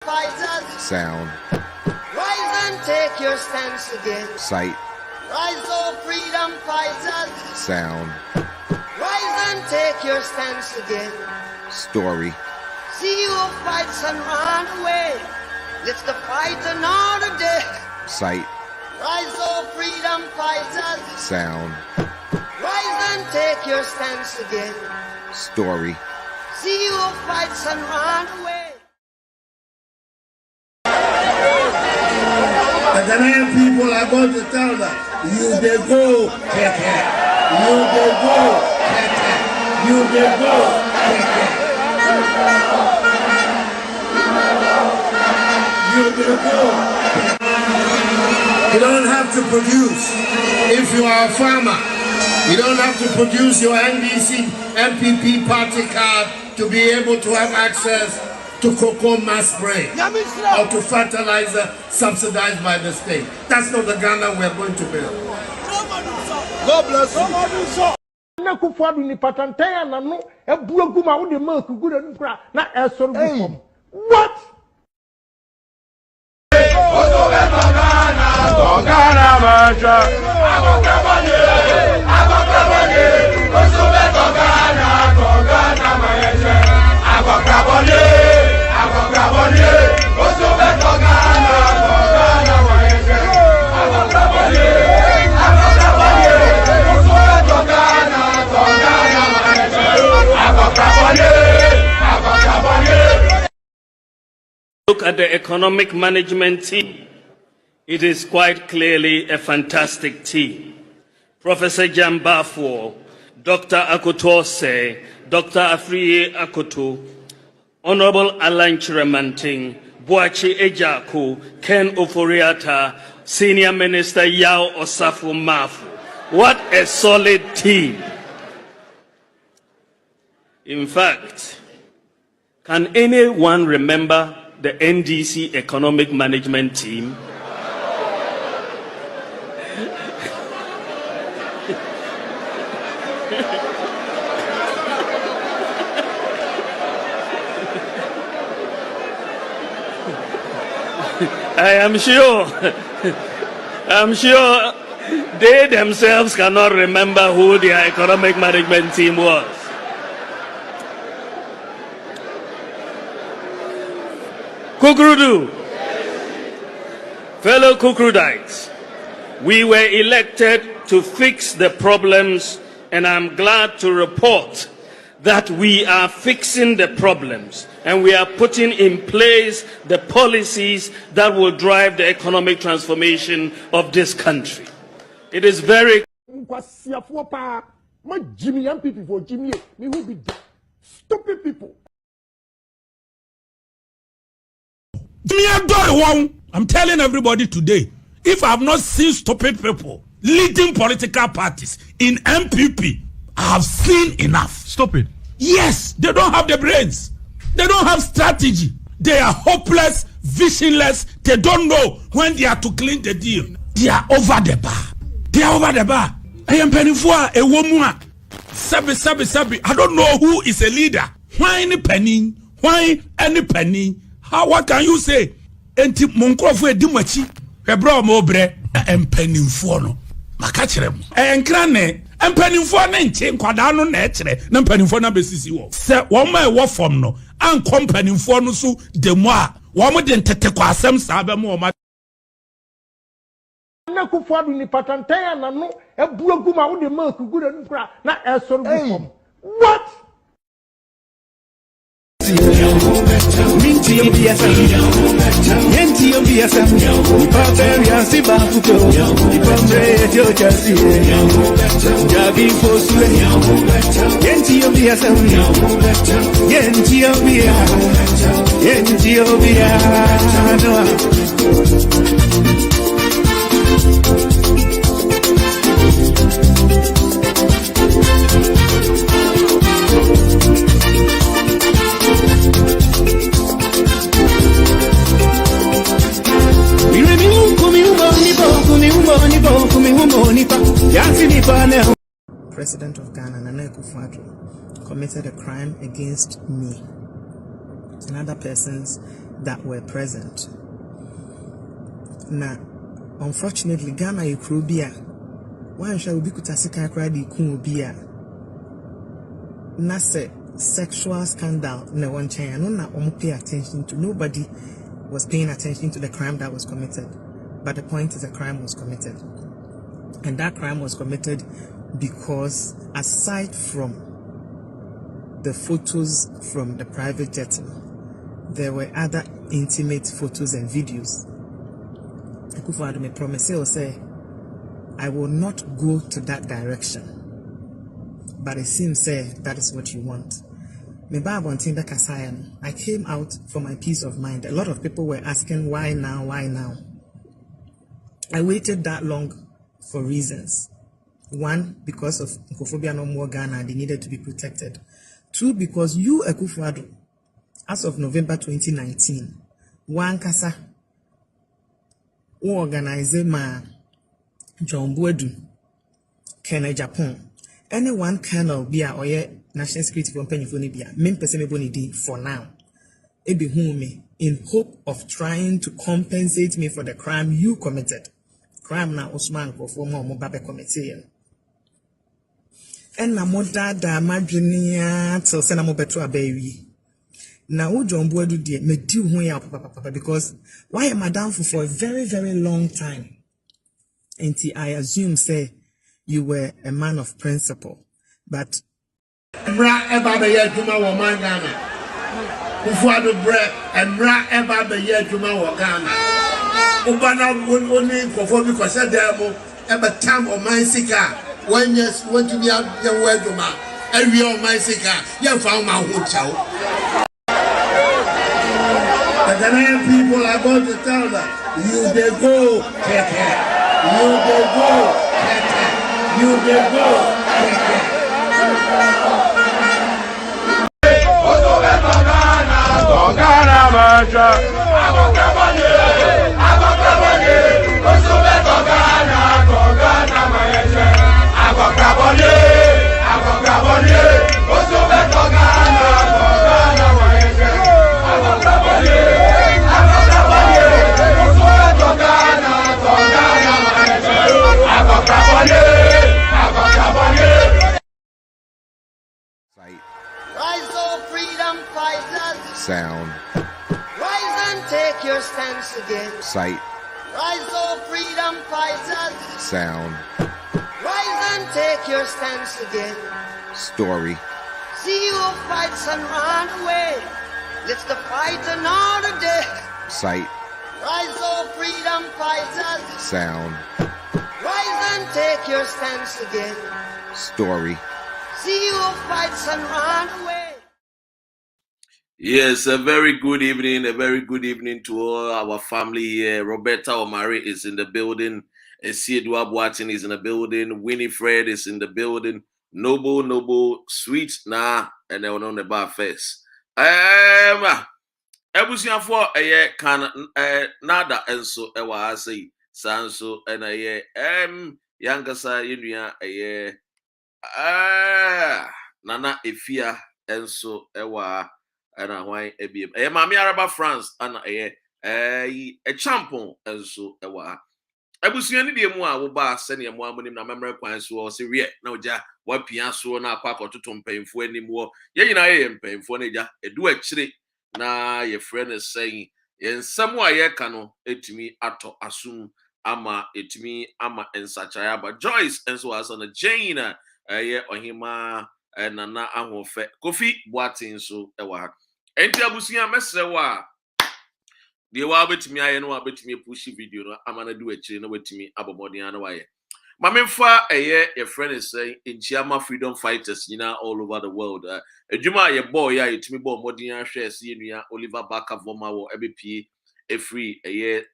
Fighters. Sound. Rise and take your stance again. Sight. Rise, oh freedom fighters. Sound. Rise and take your stance again. Story. See you fights and run away. Let's the fight another day. Sight. Rise, oh freedom fighters. Sound. Rise and take your stance again. Story. See you fights and run away. The Ghanaian people are going to tell them, you they go, keke. You they go, keke. You they go, keke. You they go, keke. You don't have to produce. If you are a farmer, you don't have to produce your NDC, MPP party card to be able to have access to cocoa mass spray or to fertilizer subsidized by the state. That's not the Ghana we're going to build. God bless you. What? Look at the economic management team. It is quite clearly a fantastic team. Professor Jambafo, Dr. Akutose, Dr. Afriye Akoto, Honorable Alan Chiremanting, Boachi Ejaku, Ken Oforiata, Senior Minister Yao Osafo Mafu. What a solid team. In fact, can anyone remember the NDC economic management team? I'm sure they themselves cannot remember who their economic management team was. Kukrudu, fellow Kukrudites, we were elected to fix the problems, and I'm glad to report that we are fixing the problems and we are putting in place the policies that will drive the economic transformation of this country. It is very stupid people. I'm telling everybody today, if I have not seen stupid people leading political parties in MPP, I have seen enough. Stupid. Yes, they don't have the brains. They don't have strategy. They are hopeless, visionless. They don't know when they are to clean the deal. They are over the bar. They are over the bar. I am penny for a woman. Sabi. I don't know who is a leader. Why any penny? Why any penny? How? What can you say? Enti monkrofo edimachi. Hebra mo bre empenny for no. Makachere mo. Enkrane empanimfo na nche nkwada no na ekere na empanimfo na besisi wo se wo ma e wo fom no an kompanimfo no so demu a wo mo de ntete kwa asem sa be mo ma na kufuadu ni patantan na no ebuagu ma wo de ma kugura nkura na esoro bu fom. What? Minti obiasam, yenti obiasam, ipaperia sibafuko, ipamre jojasi, jabi fosue, yenti obiasam, yenti obia, President of Ghana, Nana Akufo-Addo, committed a crime against me and other persons that were present. Now, unfortunately, Ghana Ukrobia, one shall be kutasika kradi kumubia. Nase sexual scandal na one chanya no na pay attention to. Nobody was paying attention to the crime that was committed. But the point is, a crime was committed. And that crime was committed because, aside from the photos from the private jet, there were other intimate photos and videos. Akufo-Addo me promise or say, I will not go to that direction. But it seems that is what you want. I came out for my peace of mind. A lot of people were asking why now, why now. I waited that long for reasons. One, because of Nkophobia no more Ghana, they needed to be protected. Two, because you, Akufo-Addo, as of November 2019, one kasa organize ma John Buedu, Kenya Japan. Anyone Colonel Bia or National Security Company for Nibia, Mempeseme for now. Ebi me in hope of trying to compensate me for the crime you committed. Crime na Osman for former Mobabe committee. And na moda da madrinia till sena mobeto abewi. Na wo John Buedu die me di ho ya papa because why am I down for a very, very long time? And I assume say you were a man of principle, but Bra eba be ye djuma wo man Ghana. Akufo-Addo bre emra eba be ye djuma wo Ghana. Ubana oni nkofo bi ko se dem eba tam o man sika when yes want to be a we djuma ewi o man sika ye fa ma ho chao. The Ghanaian people are going to tell them, you they go keke, you they go keke, you they go keke. Sight. Rise, oh freedom fighters. Sound. Rise and take your stance again. Sight. Rise, oh freedom fighters. Sound. Rise and take your stance again. Story. See who fights and run away. Let's the fight another day. Sight. Rise, oh freedom fighters. Sound. Rise and take your stance again. Story. See who fights and run away. Yes, a very good evening to all our family here. Roberta Omari is in the building. Esiedua Boatin is in the building. Winifred is in the building. Noble, Sweet, and then on the bar first. Ebusian for a year can nada and so I say Sanso and a year younger side a year Nana Efia and so ewa and a wine ebim. Mammy Araba France and a champon and so ewa. Ebusian de moi will bar send your mom in a memory point so say no ja what piasso na quack or to paying for anymore. Yen I am paying for Naja a do actually na your friend is saying in some way cano it me ato assume ama it me ama and such but Joyce and so as on a Jane on him and Nana Ahofe Kofi Boatin so ewa. Enti abusia mesrewa the wa betimi aye no betimi push video no amana do akire no betimi abomodin ana waye mamemfa your friend is saying in Chiama freedom fighters all over the world adwuma ye boy ya yetimi bo modin ahwe se yenua Oliver Barker Voma wo ebp free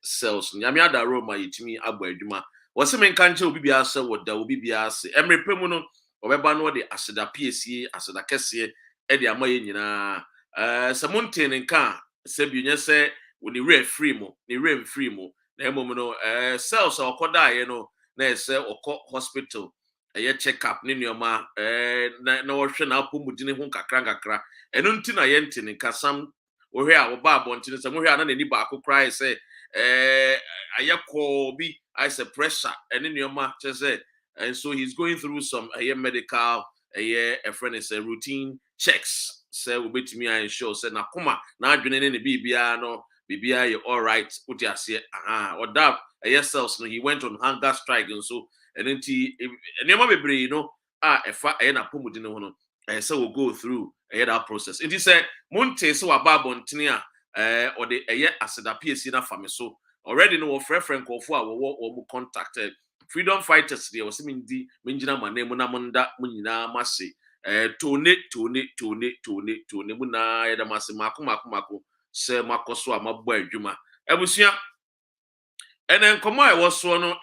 cells nyame ada Roma yetimi abo adwuma wose menka nche obi bia se woda obi bia se emrepemu no obeba no de aseda piesie aseda kese e de amaye nyina samonten nka se biunye se ni free mo na emom no cells okoda ye no na say oko hospital check up ni nioma na wo hwe na apomudine ho kakra enu nti na ye ntene kasam we hear our babontin some we are not any back cry say ayako bi I say pressure and in your match say and so he's going through some medical a friend is a routine checks say we bet me and show say na kuma na adwene ne bibia no bibia you all right what you say or that yourselves no he went on hunger strike and so and then enema bebre you know efa na pomudi no no so we'll go through that process it is say monte so ababontene or the aseda PSC na fame so already no friend call for our contacted freedom fighters there was di menjina manemu na monda munyina mase tone mu na yeda mase mako se makoso amabo adwuma ebusua and then come I was so no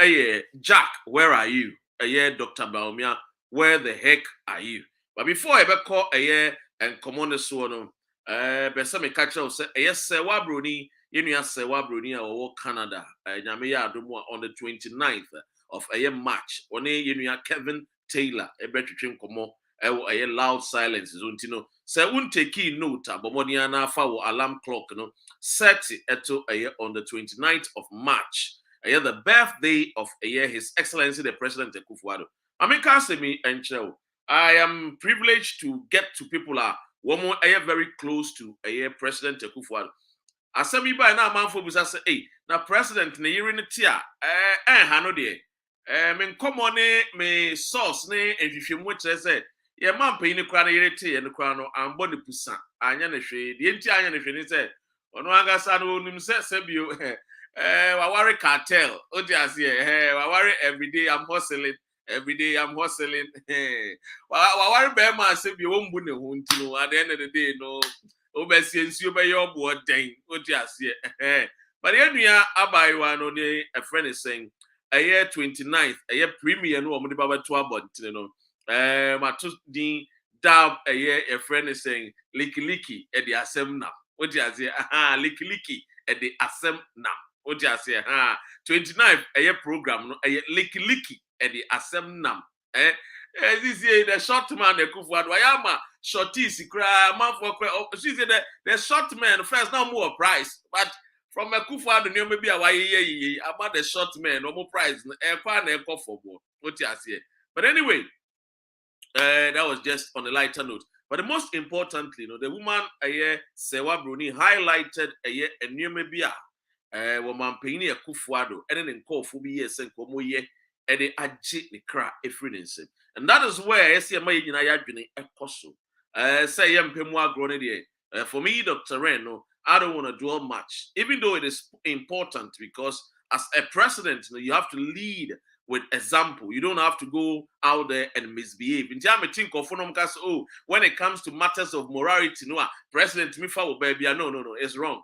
Jack, where are you? Dr. Bawumia, where the heck are you? But before I ever call and come on the so no besame catch us yes sewa bruni yenu sewa bruni or Canada nyame adumo on the 29th of March one yenu Kevin Taylor ebetwetwe komo loud silence zontino say won't take note abomodiana fa alarm clock no set eto on the 29th of March the birthday of His Excellency the President Akufo-Addo. Amika semi enchel I am privileged to get to people woman very close to President Akufo-Addo. Asemi by na manfo bisa say hey na president na yiri ne tia hano de me nkomo ne me source ne ehwehwemu kire say ye man pay ne kra na yiri tie ne kra no ambo ne pusa anya ne hwe de nti anya ne hwe ne say ono agasa no onim say bio wawari cartel odiase wawari everyday I'm hustling wawari be man say bio wombu ne ho nti no at the end of the day no obesi nsuo be your boy den odiase but enua abaiwa no dey a friend is saying a year 29th a year premier no omde baba to abontin no mato din dab a year a friend is saying liki e the asem na odiase liki e the asem na odiase 29th a year program no a year liki e the asem nam this year the short man Akufo-Addo ayama shorties cry man for she said the short man first now more price but from Akufo-Addo no maybe away about the short man no more price for what you say but anyway that was just on a lighter note but the most importantly the woman Sewa Bruni highlighted maybe woman paying Akufo-Addo and then call for me yes and come ye and they agit the crack and that is where I see my adwene ekoso say yempemu agrone there for me Dr. Reno I don't want to dwell much even though it is important because as a president you have to lead with example. You don't have to go out there and misbehave. In time, I think of when it comes to matters of morality, no, President Mifa will baby. No, it's wrong.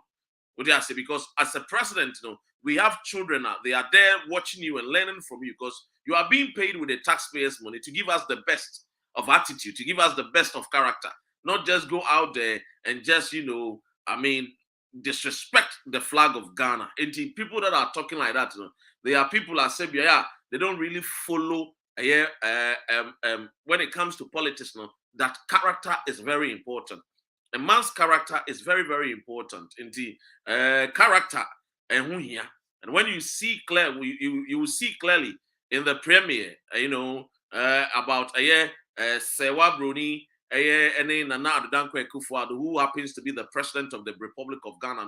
What do I say? Because as a president, we have children now. They are there watching you and learning from you because you are being paid with the taxpayers' money to give us the best of attitude, to give us the best of character, not just go out there and just, disrespect the flag of Ghana. And the people that are talking like that, they are people that say, they don't really follow. When it comes to politics, that character is very important. A man's character is very, very important. Indeed, character and who here. And when you see clearly, you will see clearly in the premiere, about Sewa Bruni, Nana Adanko Akufo-Addo, who happens to be the president of the Republic of Ghana.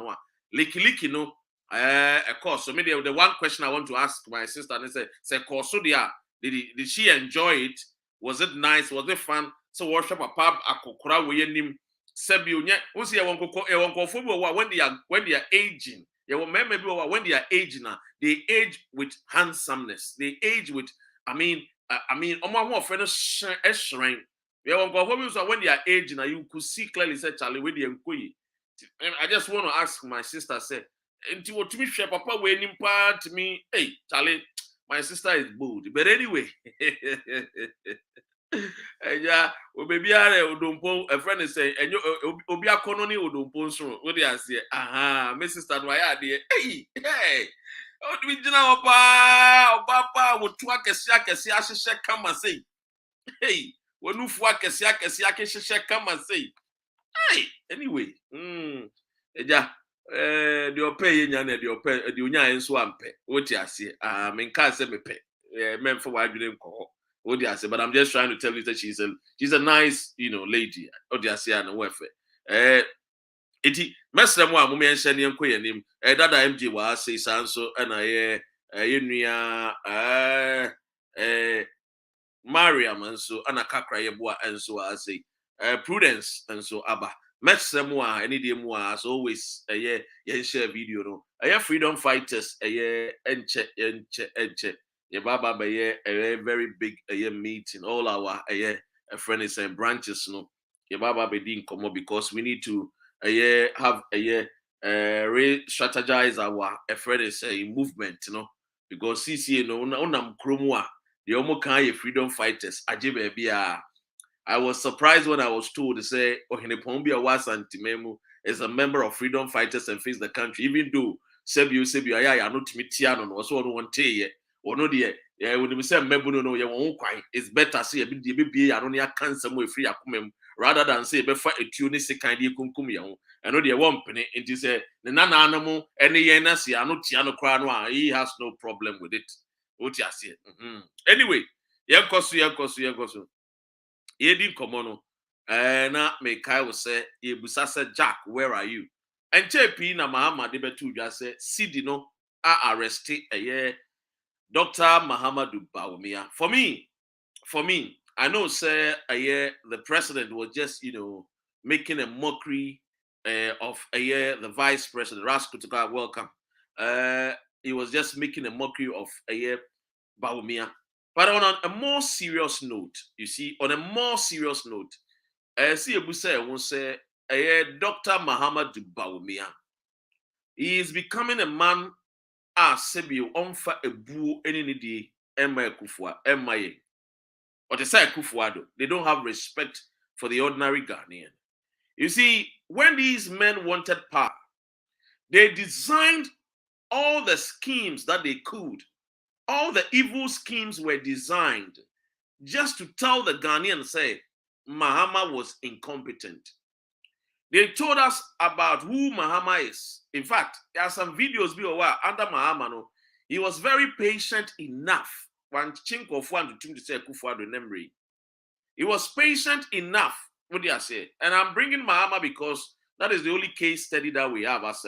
Liki, of course. So maybe the one question I want to ask my sister is say Kosudia, did she enjoy it? Was it nice? Was it fun? So worship a pub akokora we nim Sebio nya unsi ya wonko when they are aging. Yeah, maybe when they are aging now, they age with handsomeness. They age with friend shrine. Yeah, when they are aging now, you could see clearly say Charlie with the enkoyi. I just want to ask my sister, say, and to me, Papa, when to me, hey, Charlie, my sister is bold. But anyway, yeah, maybe a friend is saying, and you be a colony Odompo, so what do I say? My sister, my idea, hey, oh, we do now, Papa, would twack a shack as Yasha come and say, hey, when you fuck a shack as Yasha come and say, hey, anyway, eja the opay nya na the opay the unya enso ampe woti ase menka se mepe memfa wadwene nko woti ase, but I'm just trying to tell you that she's a nice, lady woti ase na wefe eti mesrem a mum yenhye ne enko yanim dada MJ wa ase sanso na yenua Mariam enso ana kakra yeboa enso ase Prudence enso aba mesrem a any day mu as always yenhye video no freedom fighters enche ye baba be a very big meeting, all our friends and branches no ye baba be din komo, because we need to have re-strategize our friends movement, because CCA no unam kromwa the omo kan freedom fighters aje baby I was surprised when I was told to say Ohenepombia Wasantimemu is a member of freedom fighters and face the country, even though Sebu I not Mitiano or so on one day or no dear. Yeah, when we say Mebuno, no, your own quine, it's better say a bit the I only cancer way free akumem rather than say before a tunis kind of kunkumia. I know the one penny into say the nana animal any yenasi are not Tiano Cranoa, he has no problem with it. What you say? Anyway, Yankosu. Yedi komono na mekai will say yebusa say Jack, where are you? And JP na Mahama de betu just say Sidi no arrested Dr. Mahamadou Bawumia. For me, I know say the president was just making a mockery of the vice president. Raskutuka, welcome. He was just making a mockery of Bawumia. But on a more serious note, see, see Ebusa won't say Dr. Mahamadou Bawumia. He is becoming a man Sebio onfa ebu any day Emma Kufwa, Emma. Or the say Kufuado, they don't have respect for the ordinary Ghanaian. You see, when these men wanted power, they designed all the schemes that they could. All the evil schemes were designed just to tell the Ghanaians, say, Mahama was incompetent. They told us about who Mahama is. In fact, there are some videos under Mahama. No, he was very patient enough. One chink of one to say Kufuado Nemri. He was patient enough. What do I say? And I'm bringing Mahama because that is the only case study that we have as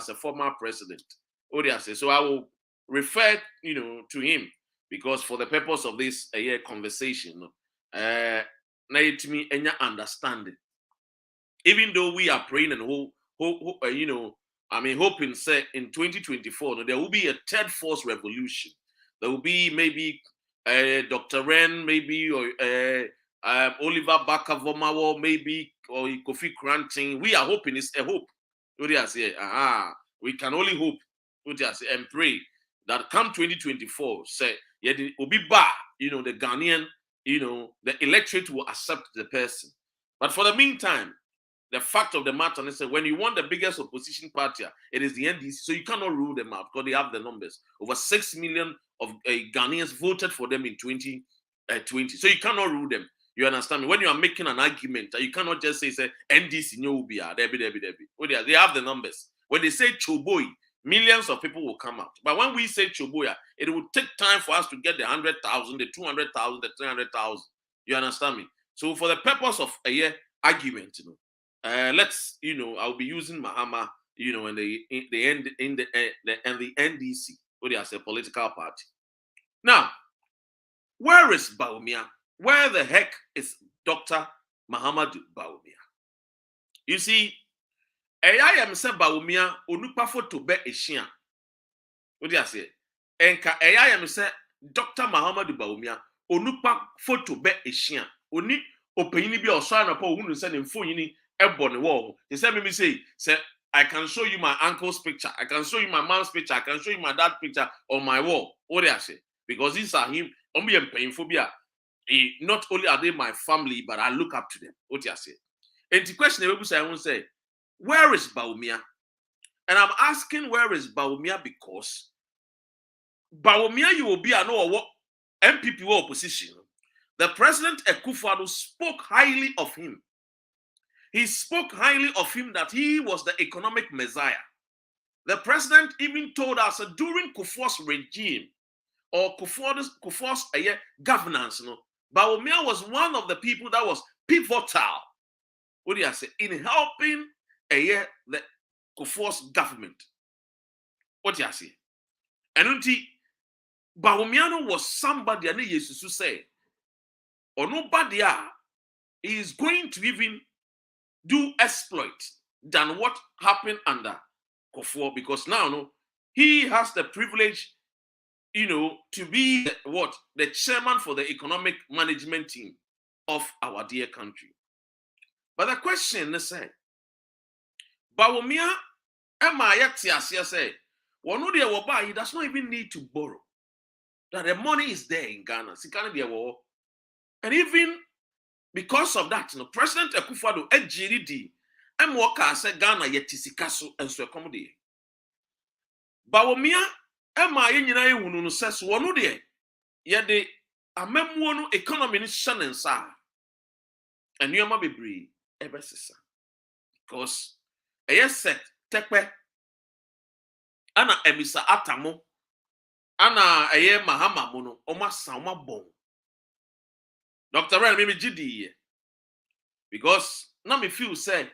a former president. What do I say? So I will refer to him because for the purpose of this conversation, to me understanding. Even though we are praying and hoping say in 2024 there will be a third force revolution. There will be maybe Dr. Ren, maybe or Oliver Bakavomawo, maybe or Kofi Kranting. We are hoping, it's a hope. What do I say? We can only hope. What do I say? And pray that come 2024, say, it will be bad, the Ghanaian, the electorate will accept the person. But for the meantime, the fact of the matter is that when you want the biggest opposition party, it is the NDC, so you cannot rule them out because they have the numbers. Over 6 million of Ghanaians voted for them in 2020, so you cannot rule them. You understand me? When you are making an argument, you cannot just say NDC no be there. They have the numbers. When they say Choboy, millions of people will come out. But when we say Choboya, it will take time for us to get the 100,000, the 200,000, the 300,000. You understand me? So for the purpose of a argument, let's I'll be using Mahama, and the NDC, what as a political party. Now, where is Bawumia? Where the heck is Dr. Mahamadou Bawumia? You see, I am saying Bawumia onupa photo be eshia. What do I say? Enka I am saying Dr. Mahamadou Bawumia onupa photo be eshia. Oni opeyini bi oswa na pa ohunu se ne mfonyini ebo ne wo. He said me say I can show you my uncle's picture. I can show you my mom's picture. I can show you my dad's picture on my wall. What do I say? Because these are him. Not only are they my family, but I look up to them. What do I say? And the question I won't say, where is Bawumia? And I'm asking where is Bawumia because Bawumia you will be I know what MPP opposition. The president Akufo-Addo spoke highly of him. He spoke highly of him that he was the economic messiah. The president even told us during Kufuor's regime or Kufuor's governance, Bawumia was one of the people that was pivotal. What do you say? In helping the Kufuor's government. What do you say? And until Bawumia was somebody, and Jesus to say, or nobody is going to even do exploit than what happened under Kufuor, because now he has the privilege, to be the chairman for the economic management team of our dear country. But the question is, Bawumia, say, he does not even need to borrow. That the money is there in Ghana. And even because of that, President Akufo-Addo ejiridi emwoka say Ghana yetisikaso enso ekomde. Bawumia ye nyina ehunu no ses wono de ye de amammuo no economy ni shanensa. Enuema bebre ebesesa. Because set tekpe ana emisa atamo ana mahama mono omasa omabon. Dr. Ren, maybe GD, because now me feel say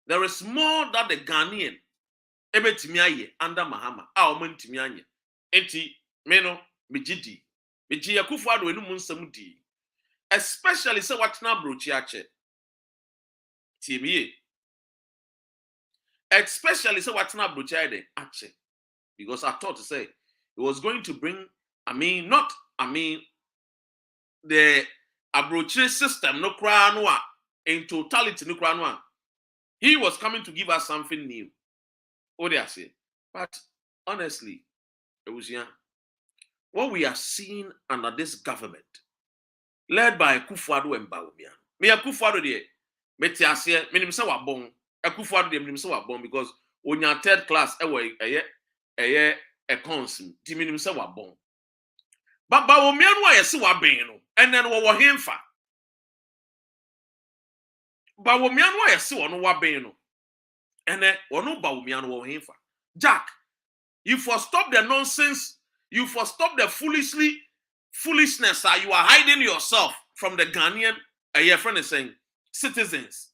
there is more that the Ghanaian ebetimiaye under Mahama. Omentimianye. Enti meno me GD. Me G Akufo-Addo enu munsamudi. Especially say what na brochi ache. TMA. Especially say what na brochi ache. Because I thought to say it was going to bring the abrochire system no kranwa in totality no kranwa. He was coming to give us something new. What do I say? But honestly, it was what we are seeing under this government, led by Akufo-Addo and Bawumia. Me Akufo-Addo de metiasie minim se wabon. Akufo-Addo de minim se wabon because on your third class consul di minim se wabon. But Bawumia no ayese waben no. And then what was him for? Bawumia no ayese wono waben no. And then wono Bawumia no was him for. Jack, you for stop the nonsense, you for stop the foolishness. You are hiding yourself from the Ghanaian. Your friend is saying citizens.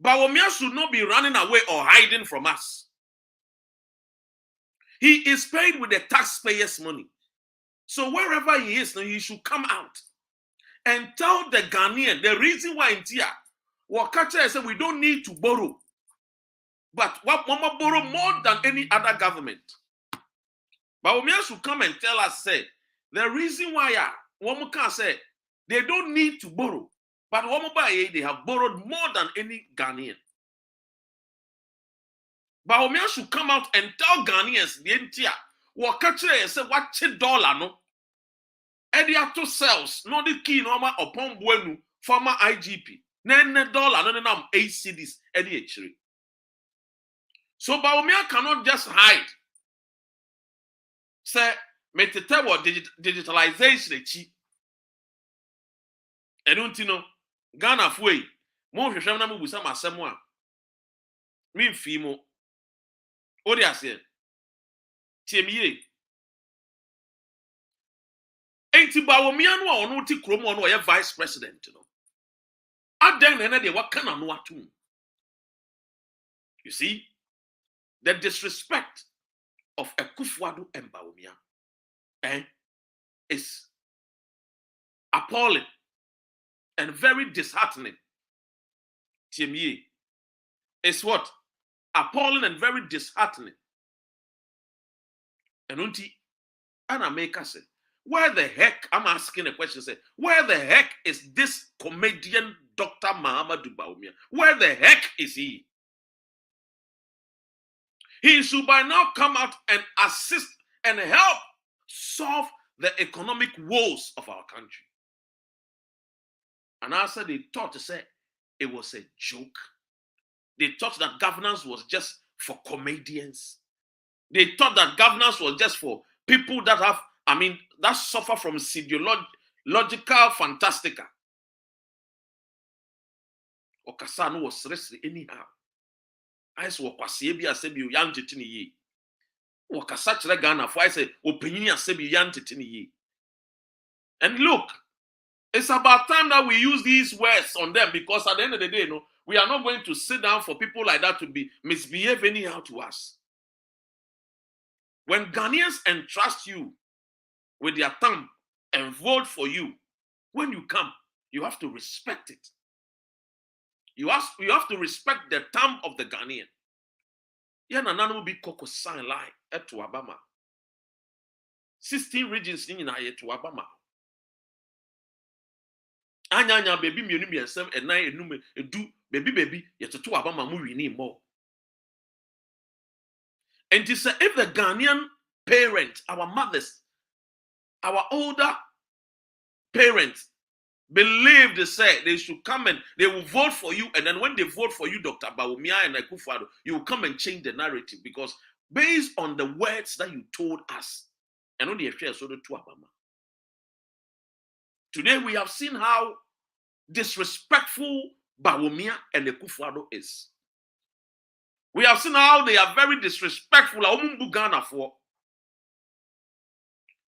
Bawumia should not be running away or hiding from us. He is paid with the taxpayers' money. So wherever he is, he should come out and tell the Ghanaian the reason why in Tia, Wakacha said we don't need to borrow. But what Mama borrow more than any other government. Bawumia should come and tell us, say, the reason why Womo can say they don't need to borrow. But Womo they have borrowed more than any Ghanaian. Bawumia should come out and tell Ghanaians the Tia. Wakacha say what $1 no. Ediato cells no the key no upon Buenu former IGP. $9 no nam 8 cedis any actually. So Bawumia cannot just hide. Say metete wo digitalization chi. Enuntino Ghana fuei mo hwehwem na mo busa masem a. Mi mfi mo. Odi ase. Tiemiye. Enti Bawumia no a ono ti kromo ono ye vice president no. Adan na de wakana no atum. You see the disrespect of Akufo-Addo and Bawumia is appalling and very disheartening. Tiemiye is what? Appalling and very disheartening. And unti Anna make us say, where the heck, I'm asking a question, say, where the heck is this comedian Dr. Mahamudu Bawumia? Where the heck is he? He should by now come out and assist and help solve the economic woes of our country. And after they thought to say it was a joke. They thought that governance was just for comedians. They thought that governance was just for people that have, that suffer from logical fantastica. okasa no was resri anyhow. I say okwase bi ase bi yan tete ne yi. Okasa kire Ghana for I say opanyini ase bi yan tete ne yi. And look, it's about time that we use these words on them, because at the end of the day, we are not going to sit down for people like that to be misbehave anyhow to us. When Ghanaians entrust you with their thumb and vote for you, when you come, you have to respect it. You have to respect the thumb of the Ghanaian. Yana nanu bi koko sign line eto Abama. 16 regions in to Abama. Anya baby mienu miensem enan enum edu baby yeteto Abama mu wini more. And to say, if the Ghanaian parents, our mothers, our older parents, believe they say they should come and they will vote for you, and then when they vote for you, Dr. Bawumia and Akufo-Addo, you will come and change the narrative, because based on the words that you told us, and on the affairs of the Tuabama. Today we have seen how disrespectful Bawumia and Akufo-Addo is. We have seen how they are very disrespectful.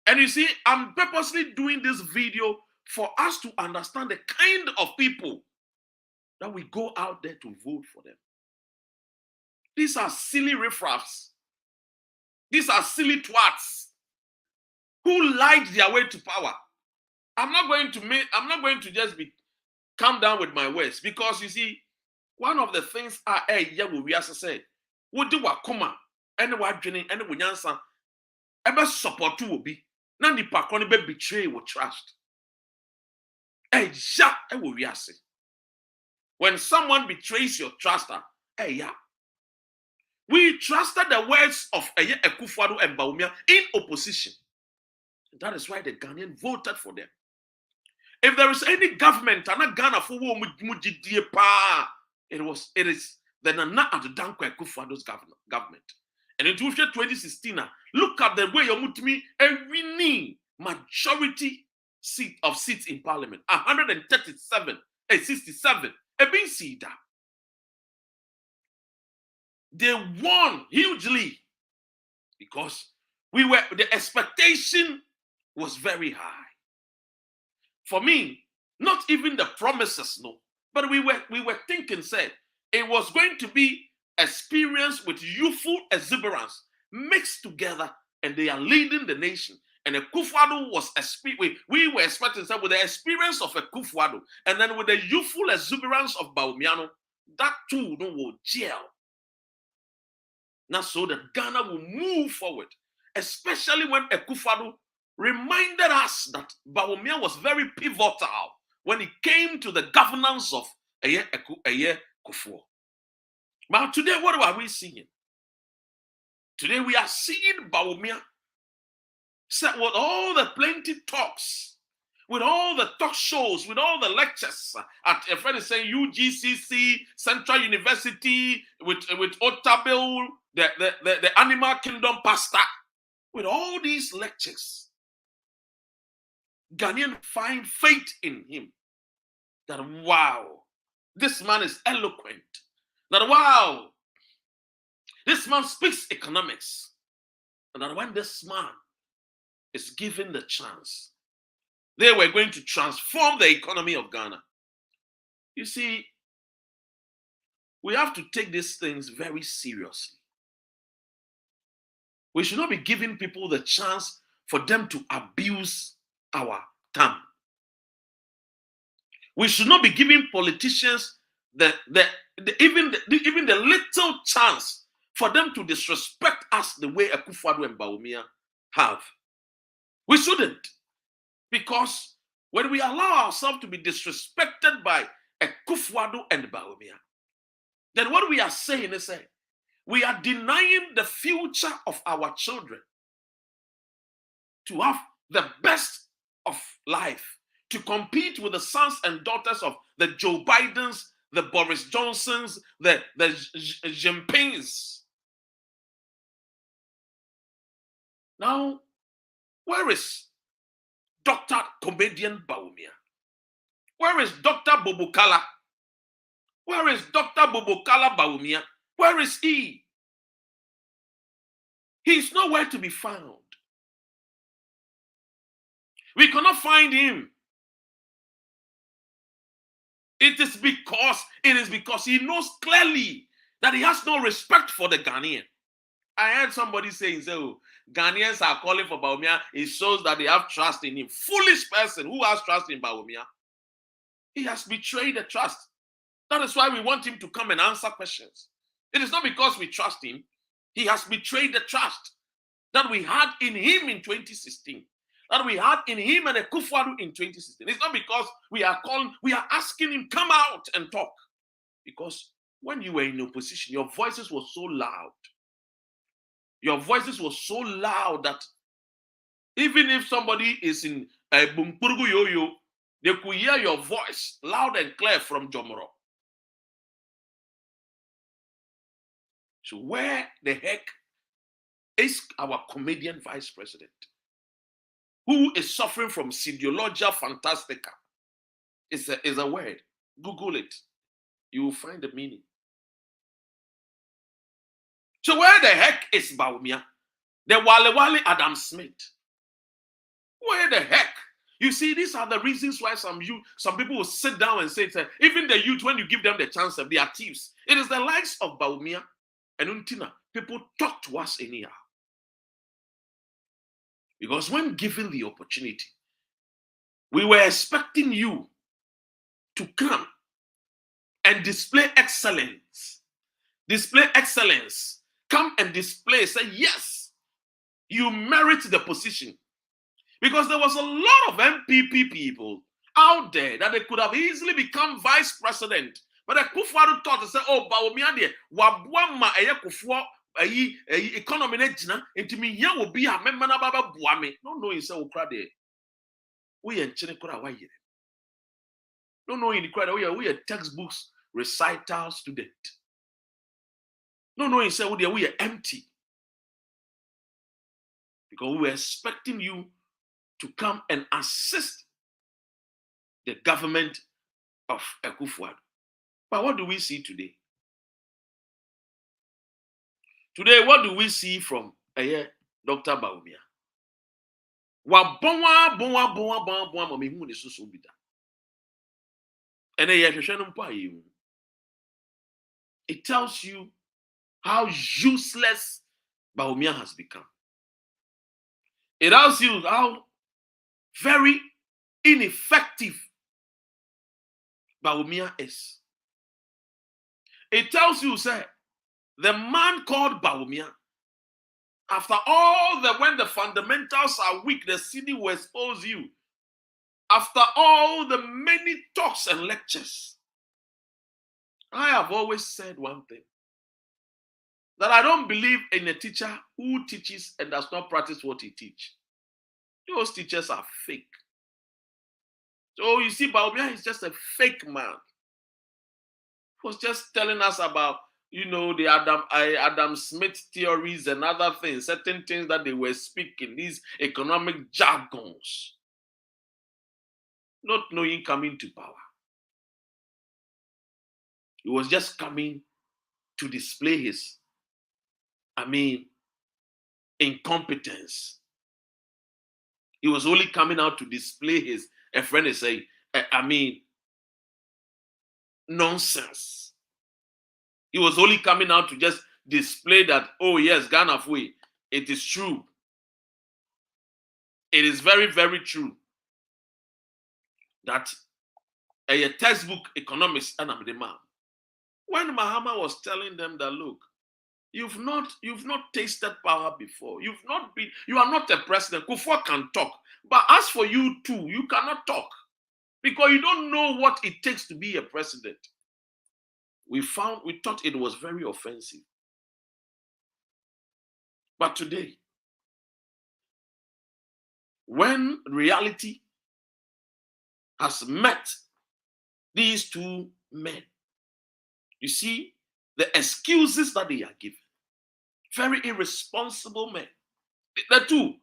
And you see, I'm purposely doing this video for us to understand the kind of people that we go out there to vote for them. These are silly riffraffs. These are silly twats who lied their way to power. I'm not going to just calm down with my words, because you see, one of the things we say, what do wakoma and what dreaming and what yansa ever support to be none the pakoni be betray or trust. When someone betrays your truster, we trusted the words of Akufo-Addo and Bawumia in opposition. That is why the Ghanaian voted for them. If there is any government, Ghana for it is the Nana Addo Akufo-Addo's government. And in 2016, look at the way Yomutimi winning majority seats in parliament. 137, 67. They won hugely because the expectation was very high. For me, not even the promises, no, but we were thinking, said it was going to be experience with youthful exuberance mixed together, and they are leading the nation. And Akufo-Addo was we were expecting, with the experience of Akufo-Addo and then with the youthful exuberance of Bawumia, that too will gel. Now, so that Ghana will move forward, especially when Akufo-Addo reminded us that Bawumia was very pivotal when it came to the governance of Akufo. But today, what are we seeing? Today, we are seeing Bawumia set with all the plenty talks, with all the talk shows, with all the lectures at a friend is saying UGCC, Central University, with Otabil, the Animal Kingdom pastor, with all these lectures. Ghanaians find faith in him. That wow, this man is eloquent. That wow, this man speaks economics. And that when this man is given the chance, they were going to transform the economy of Ghana. You see, we have to take these things very seriously. We should not be giving people the chance for them to abuse our time. We should not be giving politicians even the little chance for them to disrespect us the way Akufo-Addo and Bawumia have. We shouldn't. Because when we allow ourselves to be disrespected by Akufo-Addo and Bawumia, then what we are saying is we are denying the future of our children to have the best of life, to compete with the sons and daughters of the Joe Bidens, the Boris Johnsons, the Jinpings. Now, where is Dr. Comedian Bawumia? Where is Dr. Bobukala? Where is Dr. Bobokala Bawumia? Where is he? He is nowhere to be found. We cannot find him. It is because he knows clearly that he has no respect for the Ghanaian. I heard somebody saying, so Ghanaians are calling for Bawumia. It shows that they have trust in him. Foolish person who has trust in Bawumia. He has betrayed the trust. That is why we want him to come and answer questions. It is not because we trust him. He has betrayed the trust that we had in him in 2016. That we had in him and Akufo-Addo in 2016. It's not because we are asking him, come out and talk. Because when you were in opposition, your voices were so loud. Your voices were so loud that even if somebody is in a Bumpurgu Yoyo, they could hear your voice loud and clear from Jomoro. So where the heck is our comedian vice president, who is suffering from Pseudologia Fantastica? Is a word. Google it. You will find the meaning. So where the heck is Bawumia? The Wale Adam Smith. Where the heck? You see, these are the reasons why some people will sit down and say, even the youth, when you give them the chance, they are thieves. It is the likes of Bawumia and Untina. People talk to us anyhow. Because when given the opportunity, we were expecting you to come and display excellence. Display excellence. Come and display. Say, yes, you merit the position. Because there was a lot of MPP people out there that they could have easily become vice president. But Akufo-Addo thought to say, oh, Bawumia de, wabuama eye Akufo economy na jina, enti me here will be a member na baba buame. No knowing say okra de. We enchene kora wa yire. No knowing the crowd we are textbooks recital student. No knowing say we are empty. Because we were expecting you to come and assist the government of Akufo-Addo. But what do we see today? Today, what do we see from Dr. Bawumia? It tells you how useless Bawumia has become. It tells you how very ineffective Bawumia is. It tells you, say, the man called Bawumia, after all when the fundamentals are weak, the city will expose you. After all the many talks and lectures, I have always said one thing, that I don't believe in a teacher who teaches and does not practice what he teaches. Those teachers are fake. So you see, Bawumia is just a fake man. He was just telling us about, the Adam Smith theories and other things, certain things that they were speaking, these economic jargons. Not knowing coming to power. He was just coming to display his, incompetence. He was only coming out to display his, a friend is saying, nonsense. He was only coming out to just display that, oh yes, Ghana Fui, it is true. It is very, very true that a textbook economist, when Mahama was telling them that, look, you've not tasted power before. You are not a president. Kufuor can talk. But as for you too, you cannot talk. Because you don't know what it takes to be a president. We thought it was very offensive. But today, when reality has met these two men, you see the excuses that they are given. Very irresponsible men. The two.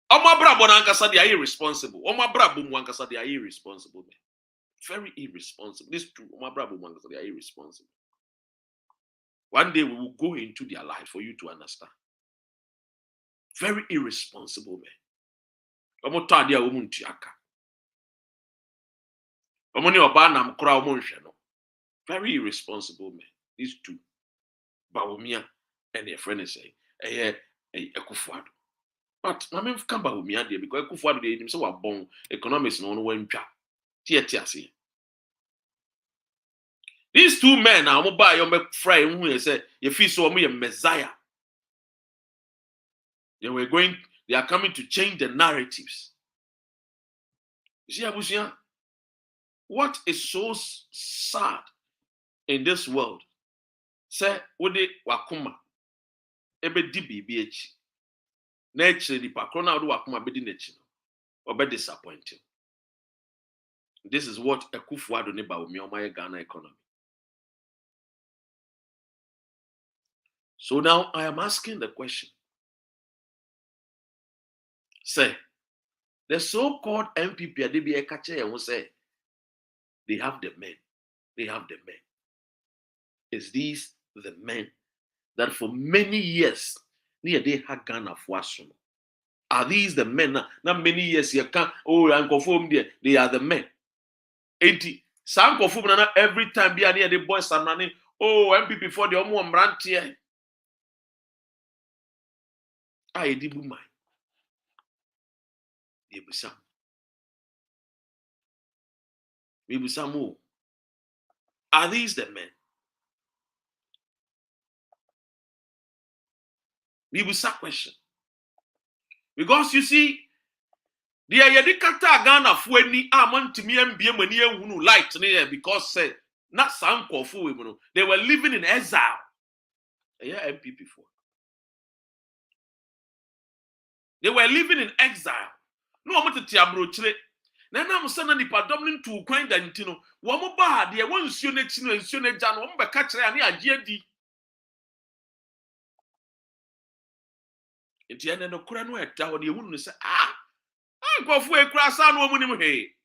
They are irresponsible. They are irresponsible men. Very irresponsible. These two, my brother, they are irresponsible. One day we will go into their life for you to understand. Very irresponsible men. Very irresponsible men. These two. Bawumia and their friend is saying, Akufo-Addo. But my man come Bawumia there because Akufo-Addo they himself were born economics no one ntwa. Tie. These two men are mobile your friend who say you feel so me a messiah. They are coming to change the narratives. You see, Abusia, what is so sad in this world? Say, Wode Wakuma, Ebe DBBH, nature the Pakrona do Wakuma be nature, or be disappointing. This is what Akufo-Addo ne Bawumia my Ghana economy. So now I am asking the question. Say, the so-called MPP Adebia Kache who say they have the men. They have the men. Is these the men that for many years near they had Ghana for us? Are these the men not many years you can confirm there? They are the men. 80. Some confirm every time be near the boys are running. MPP for the Omo Mrantie. I did my. Maybe some more. Are these the men? We will start question. Because you see, the Yadikata Ghana Fueni Amantimi MBM who light near because say not some Kofu, they were living in exile. Yeah, MPP for. They were living in exile. No one to Tiabroche. Then I'm sending the predominant to Ukraine than Tino. One more bad, the one Sunetino and Sunejan, one by catcher and GD. It's the end of the Kurano at Tower, the woman say, I go for a crass on woman. Hey,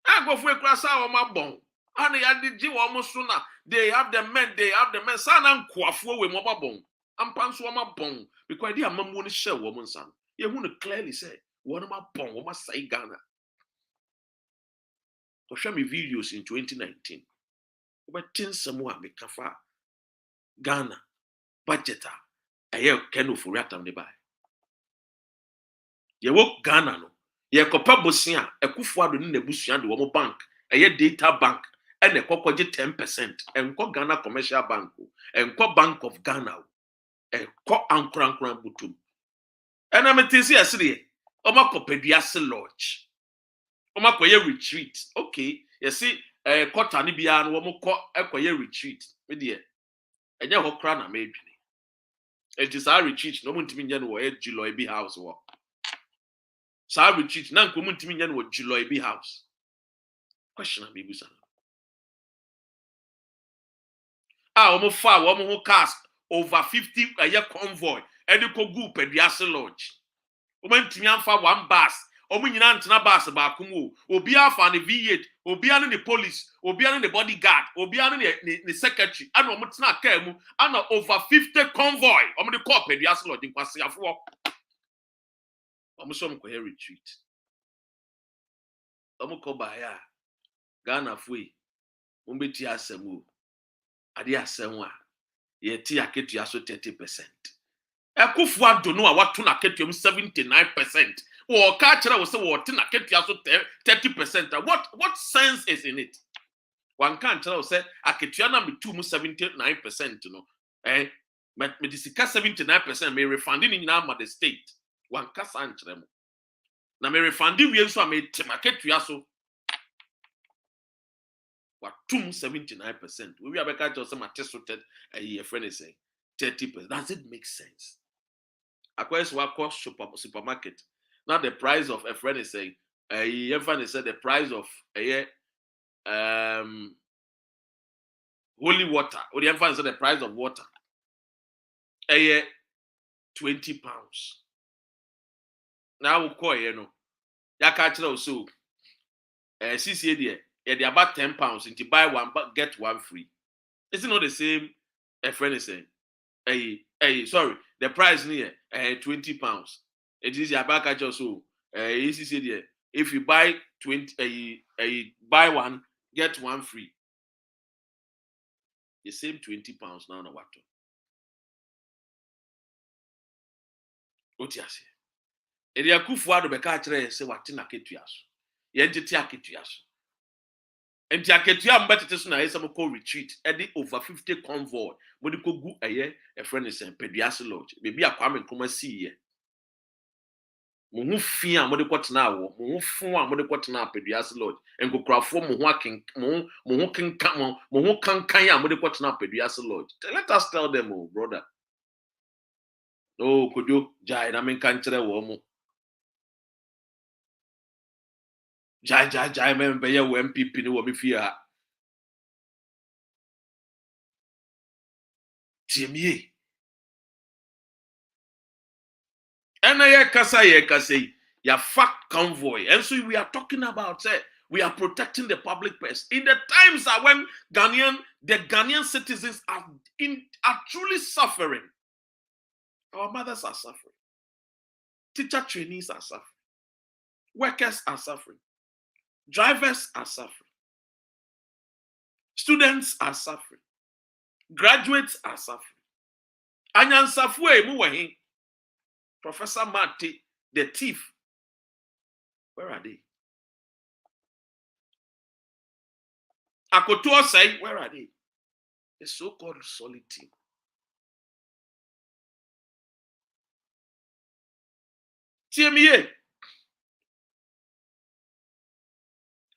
I go for a crass on my bone. And they had the almost sooner. They have the men, son and quaffo with my bone. I'm panswama bone because they are mamma shell woman son. You want to clearly say, one of my bone, what must say Ghana? To show me videos in 2019. But 10 someone make kafa Ghana budgeter. I hear Kenu for Ratam nearby. You walk Ghana no. You copa Bosia, a Akufo-Addo in the Busia, the Womo Bank, a year data bank, and a cocoje 10%, and co Ghana Commercial Bank, and co Bank of Ghana, and co Ankran Butum. And I'm a TC Asri, Omako Pediasa Lodge. Omako retreat. Okay, you see, a Cotanibia and Womoko Equia retreat. My dear, and you have crana maybe. It is our retreat, no one to me or Juloy B house or. So I retreat, none common to me or Juloy B house. Question of Bibusan. Almost far, woman who cast over 50 a year convoy, and the Kogu Pediasa Lodge. Woman to me for one bus, or when you not bus about Kumu, or be off on the V8, or be on the police, or be on the bodyguard, or be on the secretary, and no much not came, and over 50 convoy, on the cop Pediasa Lodge in Quasiafo. I'm some retreat. I'm call by Ghana Fui, Umbetia Semu. Adia Senwa, ye tia ketu yaso 30%. Akufo-Addo no what to na ketu 79%. Or culture will say what na ketu yaso 30%. What sense is in it? One can't tell say aketu na be 79%, you know. Me disika 79% me refunding in now the state. One kasa antrem. Na me refunding we so me ketu yaso 79%. We are back to some attested a friend is saying 30%. Does it make sense? Acquires what cost supermarket. Now the price of a friend is saying a friend is said the price of a holy water. Or the friend said the price of water. A 20 pounds. Now we call you know. Ya catch also CCA there. Yeah, they're about £10. And you buy one, but get one free. It's not the same. A friend is saying, sorry, the price near £20. It is your back at your soul. If you buy 20, buy one, get one free. The same £20 now. No what? What you say? Edi Akufo-Addo beka kire say wate na ketua so. Ye ngete aketua so. Enti aketua mbetete so na yesa mo call retreat. Edi over 50 convoy. Mo di ko gu eye e friend is Peduase Lodge. Bebi Kwame Nkrumah si ye. Mo hu fi a mo de kwotena awo. Mo hu fun a mo de kwotena Peduase Lodge. Enkokurafo mo hu kankan a mo de kwotena Peduase Lodge. Let us tell them, oh brother. Oh kojo jai na men kan kire wo mo. Jai men be ye wo MPP ni wo me fi ha. Tiemie. And ye kasa ya fact convoy. And so we are talking about we are protecting the public purse in the times that when the Ghanaian citizens are truly suffering. Our mothers are suffering. Teacher trainees are suffering. Workers are suffering. Drivers are suffering. Students are suffering. Graduates are suffering. Anyansafue muwahi. Professor Mate, the thief. Where are they? Akoto say, where are they? The so-called solid team. TMA.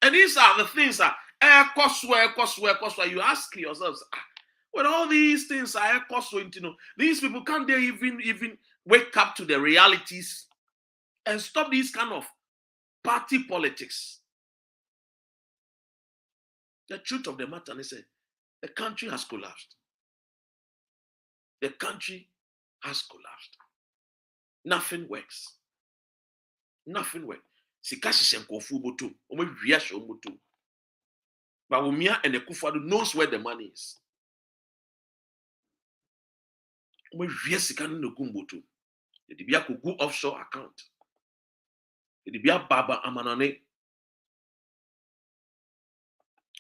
And these are the things that you ask yourselves, when all these things are these people can't they even wake up to the realities and stop these kind of party politics? The truth of the matter is the country has collapsed. The country has collapsed. Nothing works. Nothing works. Bawumia and the Akufo-Addo knows where the money is. We go offshore account. Baba Amanane.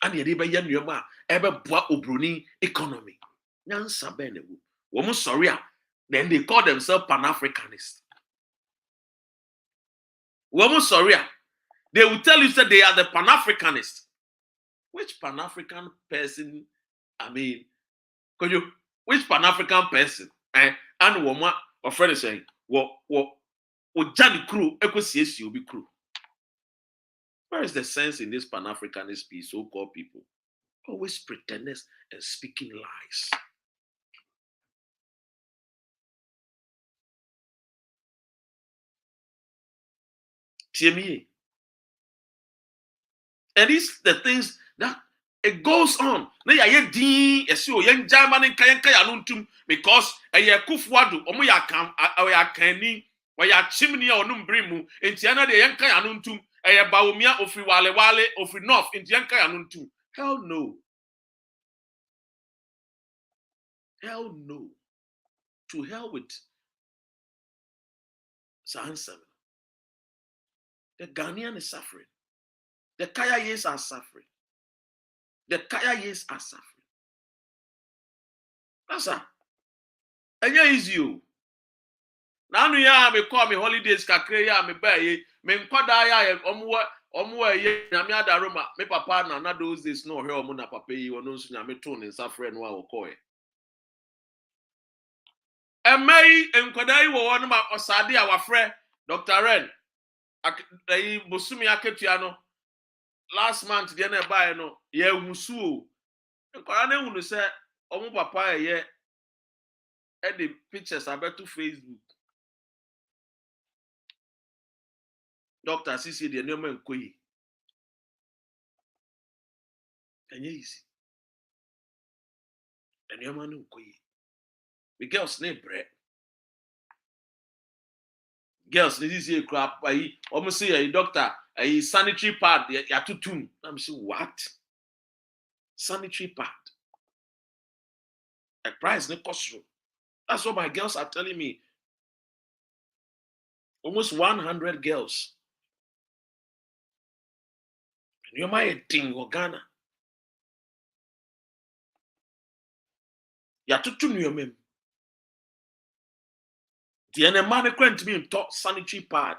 And the Rebbe Yama ever boa obroni economy. Nyansa Benewu. Woman sorry. Then they call themselves Pan-Africanists. Woman sorry. They will tell you that they are the Pan-Africanists. Which Pan-African person? I mean, which Pan-African person? And woman or friend is saying, what Johnny crew, will be crew. Where is the sense in this Pan-Africanist piece, so-called people? Always pretenders and speaking lies. TME. And these the things that it goes on. Because Akufo-Addo chimney or numbrimu in Tiana de Yanka Anuntum, Bawumia ofri wale ofri north in Yanka Anuntum. Hell no. Hell no. To hell with Sahansam. The Ghanaian is suffering. The Kayayes are suffering. The Kayayes are suffering. That's a. And here is you. Now you me call me holidays kakre ya me buy me nkwada ya omo ye nyame adaroma me papa na those days no hwe omo na papa yi wono nso nyame to ne safre no a wo koe emei nkwada yi wo wono ma osade a wafre Dr. Ren bosumi aketua no last month de na buy no ye husu o nkwada na hunu se omo papa ye the pictures about to Facebook. Dr. Sisi the name and Koyi. And easy. And your man Koyi. The girl's name bread. girls, this is a crap. I almost say a doctor, a sanitary pad, ya tutum. I'm saying, what? Sanitary pad. A price, no cost. That's what my girls are telling me. Almost 100 girls. You're my thing, Ghana. Ya tutum your mem. The enemy grant me in top sanitary pad.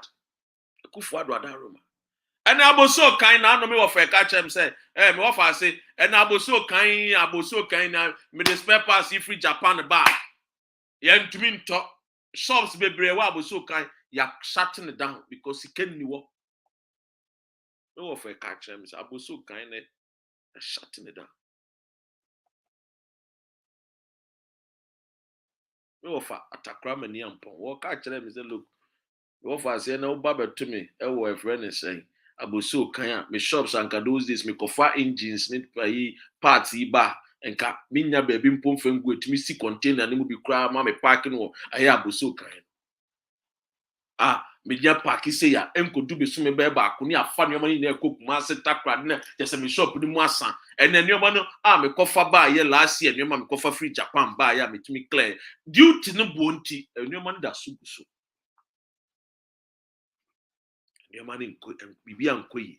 Kufuado adaroma. And aboso kind na no me of a catch him say, me offer say, and aboso kind na me the spare parts free Japan bag. Yen to me talk shops bebre wa aboso kind ya shutting it down because he can ni wo. Me of a catch him say aboso kind na shutting it down. Me offer atakra mani ampon. Wo catch him say look. Me offer say na oba to me e wo a friend is saying aboso kan me shops anka those days me kofa engines need pay parts iba enka minya baby mpom fengu etimi si container ne mu bi kra ma me parking wo aye aboso kan me nya park say ya enkodu be so me be ba ko ni afa ne ma ni na ekokuma se takra na just me shop ni mu asan ene ne ma no me kofa ba ye last year ne ma me kofa free Japan ba ya me timi clear duty no bonti ne ma da suguso ne ma ni bibi ankoyi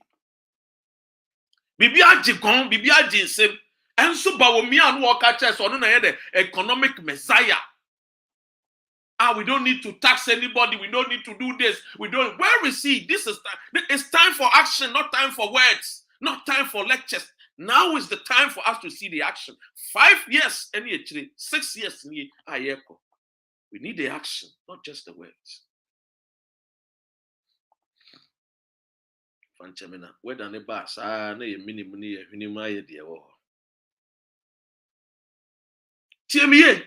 bibi ajigon bibi ajinsem enso Bawumia no waka church ono na ye the economic messiah. We don't need to tax anybody, we don't need to do this, where is he? This is time. It's time for action, not time for words, not time for lectures. Now is the time for us to see the action. 5 years, 6 years, we need the action, not just the words. Fanchamina, whether ne bass, no minimum minimum dear. TME.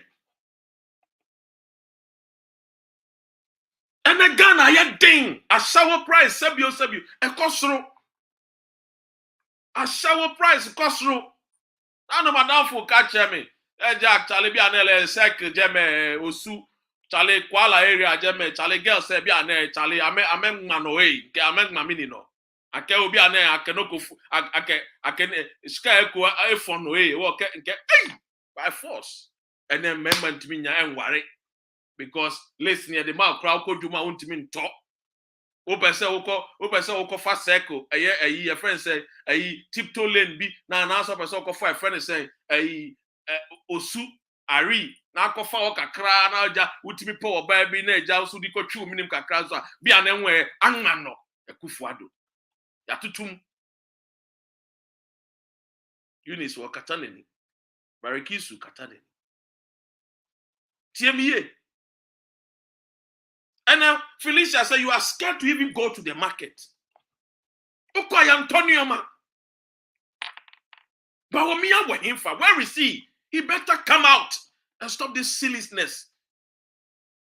And again, I ding a shower price, Sebio, a costro. A shower price, costro. I know madame for catch me. Jack, Charlie Bianelle, Sec, Jemme, Osu, Charlie Kuala area, Jemme, Charlie Girl, Sebiane, Charlie, I meant Manoe, I meant Maminino. I can't be an I cannot go, I can scare a phone away, or get by force. And then member to me and worry. Because listen the mouth crowd could do my own to me talk. Open say fast circle. A friend say a tiptoe lane be now answer person for a friend say a osu ari na kofa o kakra na ja utimi power baby na ja so di ko twu minim kakra so bi anenwe anano ekufuado ya tutum Eunice wa kataneni Barikisu kataneni TME. And now Felicia said, you are scared to even go to the market. Ukoy Antonio man. Bawumia where is he? He better come out and stop this silliness.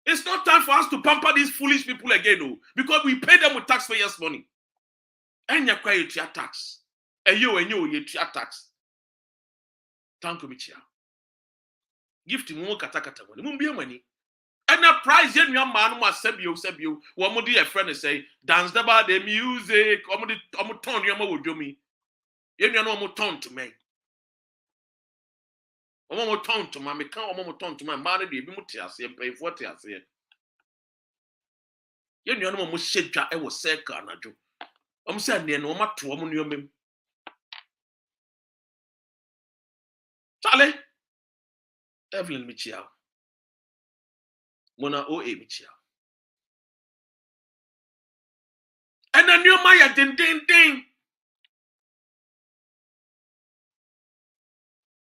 It's not time for us to pamper these foolish people again, though, because we pay them with taxpayers' money. And you're quiet your tax. And you your tax. Thank you, Michia. Gift him more katakata money. And the prize yen your man was sebio. One more dear friend say, dance about the music, omu ton your mo do me. Yen you no more ton to me. Omo ton to me can't omo ton to my man be mutias and pay 40 as here. Yen you no more shedja e was circle anajo. Say near no matter to omo mem. Charlie Evelyn Michia. Mona OA Michia. And then you Maya ding.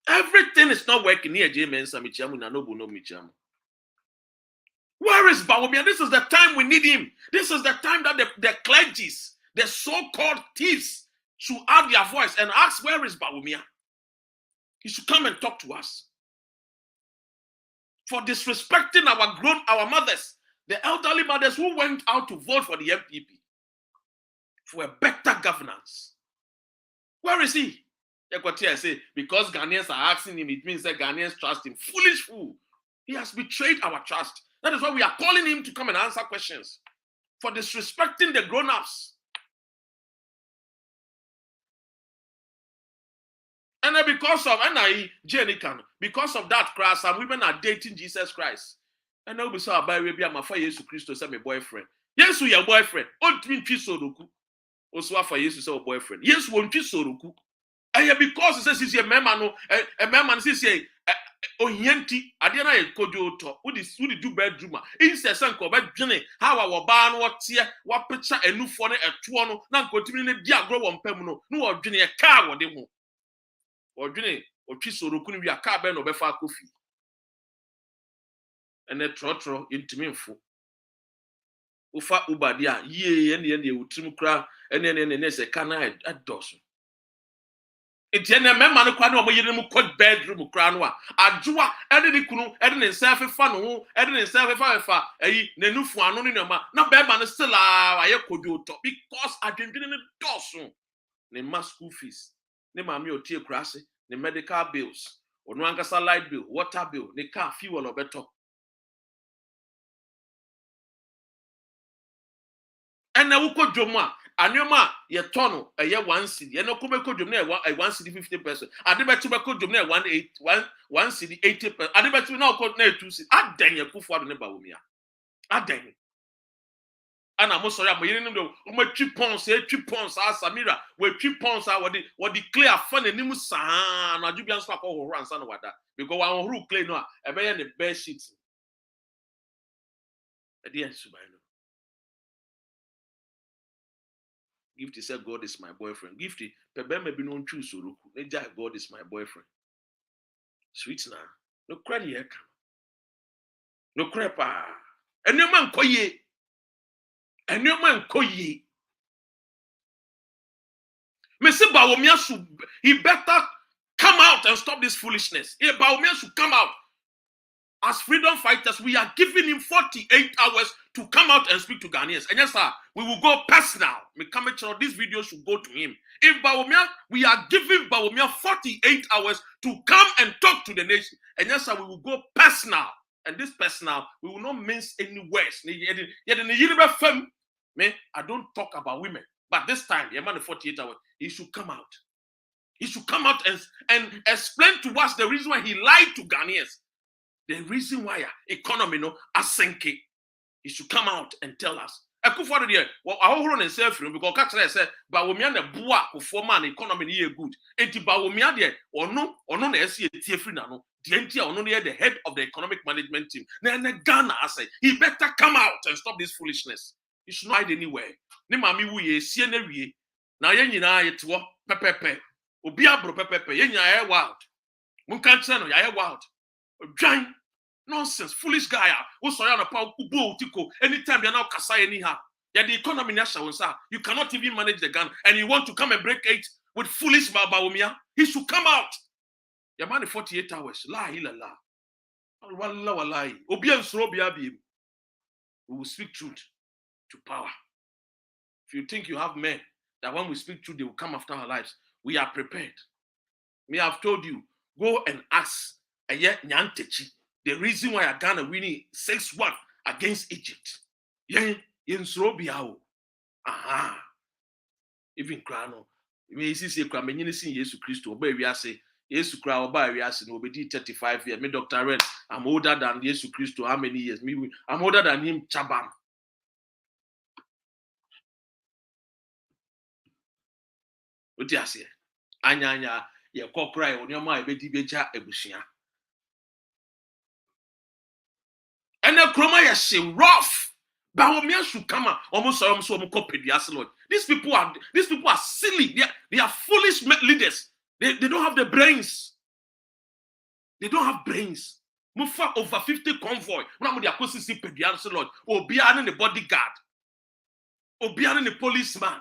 Everything is not working here, James Samichamu Nanobu no Michamu. Where is Bawumia? This is the time we need him. This is the time that the clergies, the so-called thieves, should add their voice and ask, where is Bawumia? He should come and talk to us. For disrespecting our mothers, the elderly mothers who went out to vote for the MPP for a better governance. Where is he? Say, because Ghanaians are asking him, it means that Ghanaians trust him. Foolish fool. He has betrayed our trust. That is why we are calling him to come and answer questions. for disrespecting the grown-ups. And then because of because of that class, some women are dating Jesus Christ. And now we saw a baby, I'm a fire Jesus Christ as my boyfriend. Yes, we are boyfriend. Don't mean Chisoruku. Also, for Jesus, our boyfriend. Yes, won't Chisoruku. And because it says it's a memano, a man says, oh, yenti, Adiana, Kojo talk. What do bedroom? Instead, Sanko, but Jenny, how our barn, what here, what picture, a new phone, a tuano, now continue the diagro on Pemuno, no, or Jenny, a car, what they want. Or Jenny, or Chisoruku, be a car band of a far coffee. And a trotro intimate fool. Ufa Ubadia, ye, and the end, you trim crowd, and then there's a canna at Dawson. It's a man, no quite bedroom crown. Ajua, Eddie Kunu, Eddie and Self Fanu, Eddie and Self Fifa, a new one, no bedman still I could do because I didn't Dawson. Ne mass school fees, ne mammy or tear crassy, ne medical bills, or no ancasa light bill, water bill, ne car fuel or better. And now we could Joma, and your ma, your tunnel, a year 1 city, and no Kubeko Jomne, a 1 city 50%. I did bet to Beko Jomne 1 city 80%. I did bet to now called 2 city. I dang your Kufu and Bawumia. I dang. And I'm sorry, I'm hearing them. My 3 pounds, 3 pounds, Samira, where 3 pounds are what declare fun and Nimusan, or Jubian Swap or runs on what that. Because I'm who claim no, a very in the best sheets. At the end, Subino. Gifty said, God is my boyfriend. Gifty, Pebe may be known to Suruku. God is my boyfriend. Sweet now. No cranny here. No crepa. And your man koye. And your man koye. Mr. Bawumia should, he better come out and stop this foolishness. Bawumia should come out. As freedom fighters, we are giving him 48 hours to come out and speak to Ghanaians. And yes, sir, we will go personal. We come make sure this video should go to him. If Bawumia, we are giving Bawumia 48 hours to come and talk to the nation. And yes, sir, we will go personal. And this personal, we will not mince any words. I don't talk about women. But this time, the man of 48 hours, he should come out. He should come out and explain to us the reason why he lied to Ghanaians. The reason why economy no asenke, he should come out and tell us. I could follow there. Well, I hold on and say because Catherine said, Bawumia the boa of former economy here good. Enti Bawumia there or no, see a tear free now. The NT or no near the head of the economic management team. Then Ghana, I say, he better come out and stop this foolishness. He should not hide anywhere. Ne mami wuye, CNW. Now yena yet what pepepe. Obia bro pepepe. Yenya wild. Munkanchano, ya wild. Giant nonsense, foolish guy. Who's on a power tiko. Anytime you're now kasa anyhow. Yeah, the economy you cannot even manage the gun, and you want to come and break it with foolish Bawumia. He should come out. Your man 48 hours. La ila la. Wallah wallahi. Obian surobia bi. We will speak truth to power. If you think you have men that when we speak truth, they will come after our lives, we are prepared. Me, I've told you, go and ask. And yet, the reason why Ghana winning 6-1 against Egypt. Yen Srobiao. Aha. Even Krano. You may see Kramenini sin Jesus Christ, obey we are say, Jesus Christ, obey we are saying, obey 35 years. Me, Dr. Red, I'm older than Jesus Christ. How many years? Me, I'm older than him, Chabam. What do you say? Anya, ye cry on your mind, baby, beja, ebusia. And the chroma say rough. Bawumia should come out. Almost These people are silly. They are foolish leaders. They don't have the brains. They don't have brains. Mufa over 50 convoy. When they are going to see pediatric lord, or behind the bodyguard, or behind the policeman.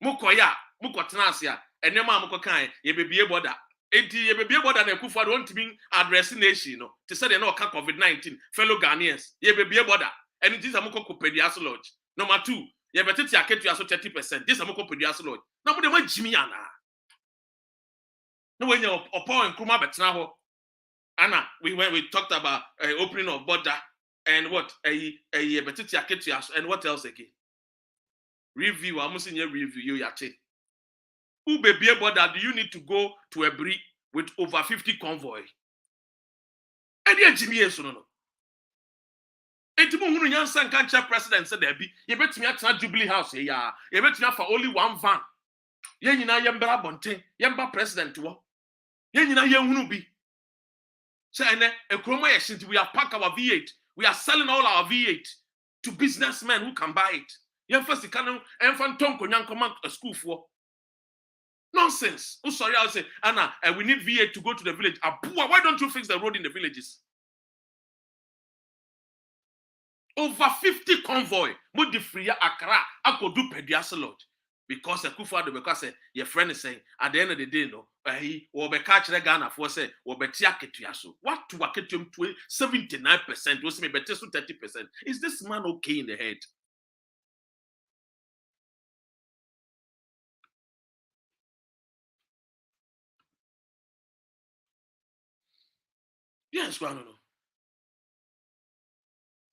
Mukoya, Mukotanasia, and Nema Mukokai, ye be able that. Ye be able that Kufa don't mean addressing nation, to say they know COVID-19, fellow Ghanaians, ye be able that. And it is a Moko pediatric lodge. Number 2, ye better take to 30%. This is a Moko pediatric lodge. Now, they want Jimmy Anna. No, when you're upon Kuma Betnaho, Anna, we talked about opening of border. And what? A betiti aketuaso. And what else again? Review. I'm saying review. You yate. Who baby that do you need to go to a break with over 50 convoy? And yeah, Jimmy is no. Entimu hunu nyansa nkancha president said there be. You bet me at Jubilee House here. You bet me for only one van. Ye nyina yembra bonten. Yemba president wo. Ye nyina ye hunu bi. Say na ekroma ye shinti we have packed our V8. We are selling all our V8 to businessmen who can buy it. Yen first can enfan tonko nyankoma school for. Nonsense. Oh, sorry, I'll say, Anna, we need V8 to go to the village. Why don't you fix the road in the villages? Over 50 convoy. Mudi free Accra. I could do Pediasa Lodge. Because a Kufa, because your friend is saying, at the end of the day, no, he will be catch the Ghana for say, or be tiaketuaso. What to Aketium 79%, was me better 30%. Is this man okay in the head? Yes, I don't know.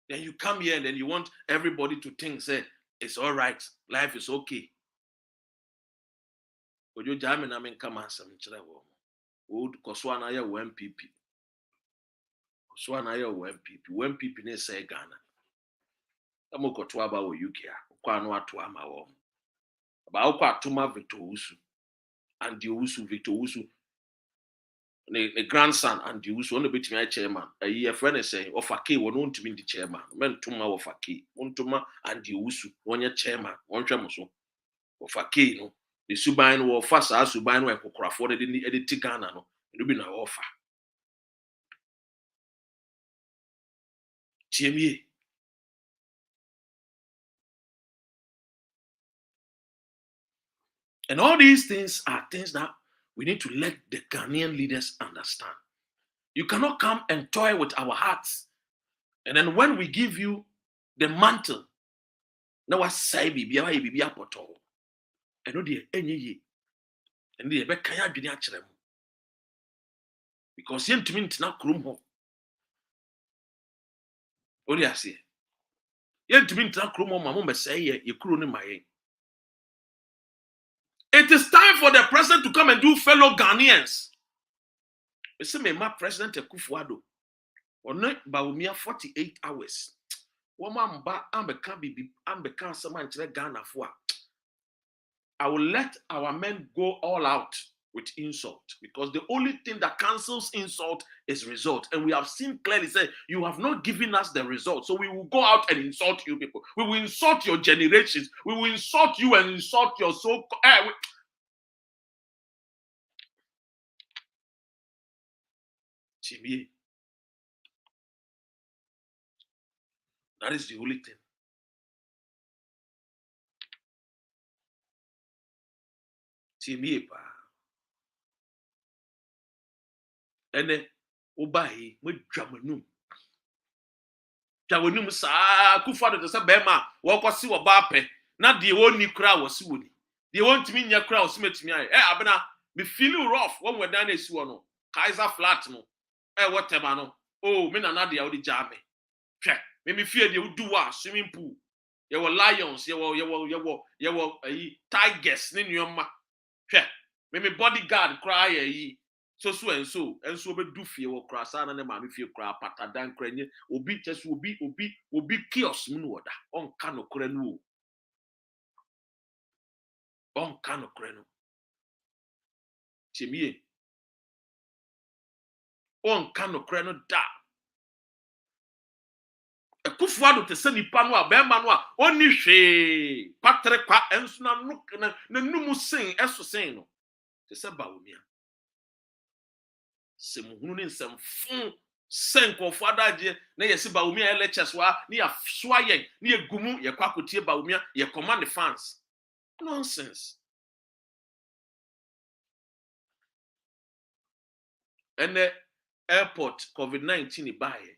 Then you come here and then you want everybody to think, say, it's all right, life is okay. But you jamming, I mean, come on, some children. Would Koswana ya MPP. Koswana ya MPP. MPP ne say Ghana. Amo kotwa ba wo UK a. Kwa no ato ama wo. Ba wo kwa atuma Victor Usu. And the Usu Victor Usu. The grandson and the Usu on the betimi chairman. A year friend is saying of a key won to be the chairman. Men tuma of a key. Montuma and the Usu. One year chairman. One chairman of a key no. The Subain will fast as Subain were Crawford in the edit Ghana no. It be no offer. TME. And all these things are things that we need to let the Ghanaian leaders understand. You cannot come and toy with our hearts. And then when we give you the mantle, now I say, be a poto. And no dear, any ye. And the Bekaya be natural. Because yen to me not room home. What do I say? Yen to me not room home, my mom say, you croon in my head. It is time for the president to come and do fellow Ghanaians. We say, my president Akufo-Addo, or not Bawumia 48 hours. Woman ba ambeka someone to Ghana for. I will let our men go all out with insult because the only thing that cancels insult is result. And we have seen clearly say you have not given us the result. So we will go out and insult you people. We will insult your generations. We will insult you and insult your soul. That is the only thing. Timiepa. And then Obahi with Jamanum. Jamanum sa Akufo-Addo to say Bema, walk or see what bape. Not the only crowd was woody. They want to mean your crowd, smith me. Abena, me feeling rough when we're done this one. Kaiser flat no. Whatever no. Oh, me na the audi jame. Check. Me fear they would do what swimming pool. You were lions, you were tigers, in your ma. Check. Me bodyguard cry ye. So and so be do fear or cross and the man if you cry patadan crane, obi just will be chaos moonwater on cano crenu. On cano crenu. Timie. On cano crenu da. Akufo-Addo te se nipa no a be ma no a oni hwe patre kwa enso na numu sen eso sen no te se Bawumia se muhunu ne nsem fun sen Akufo-Addo age na yesi Bawumia lectures wa na ya soa yen na ye gumu ye kwa kotie Bawumia ye command the fans. Nonsense. And the airport COVID-19 bae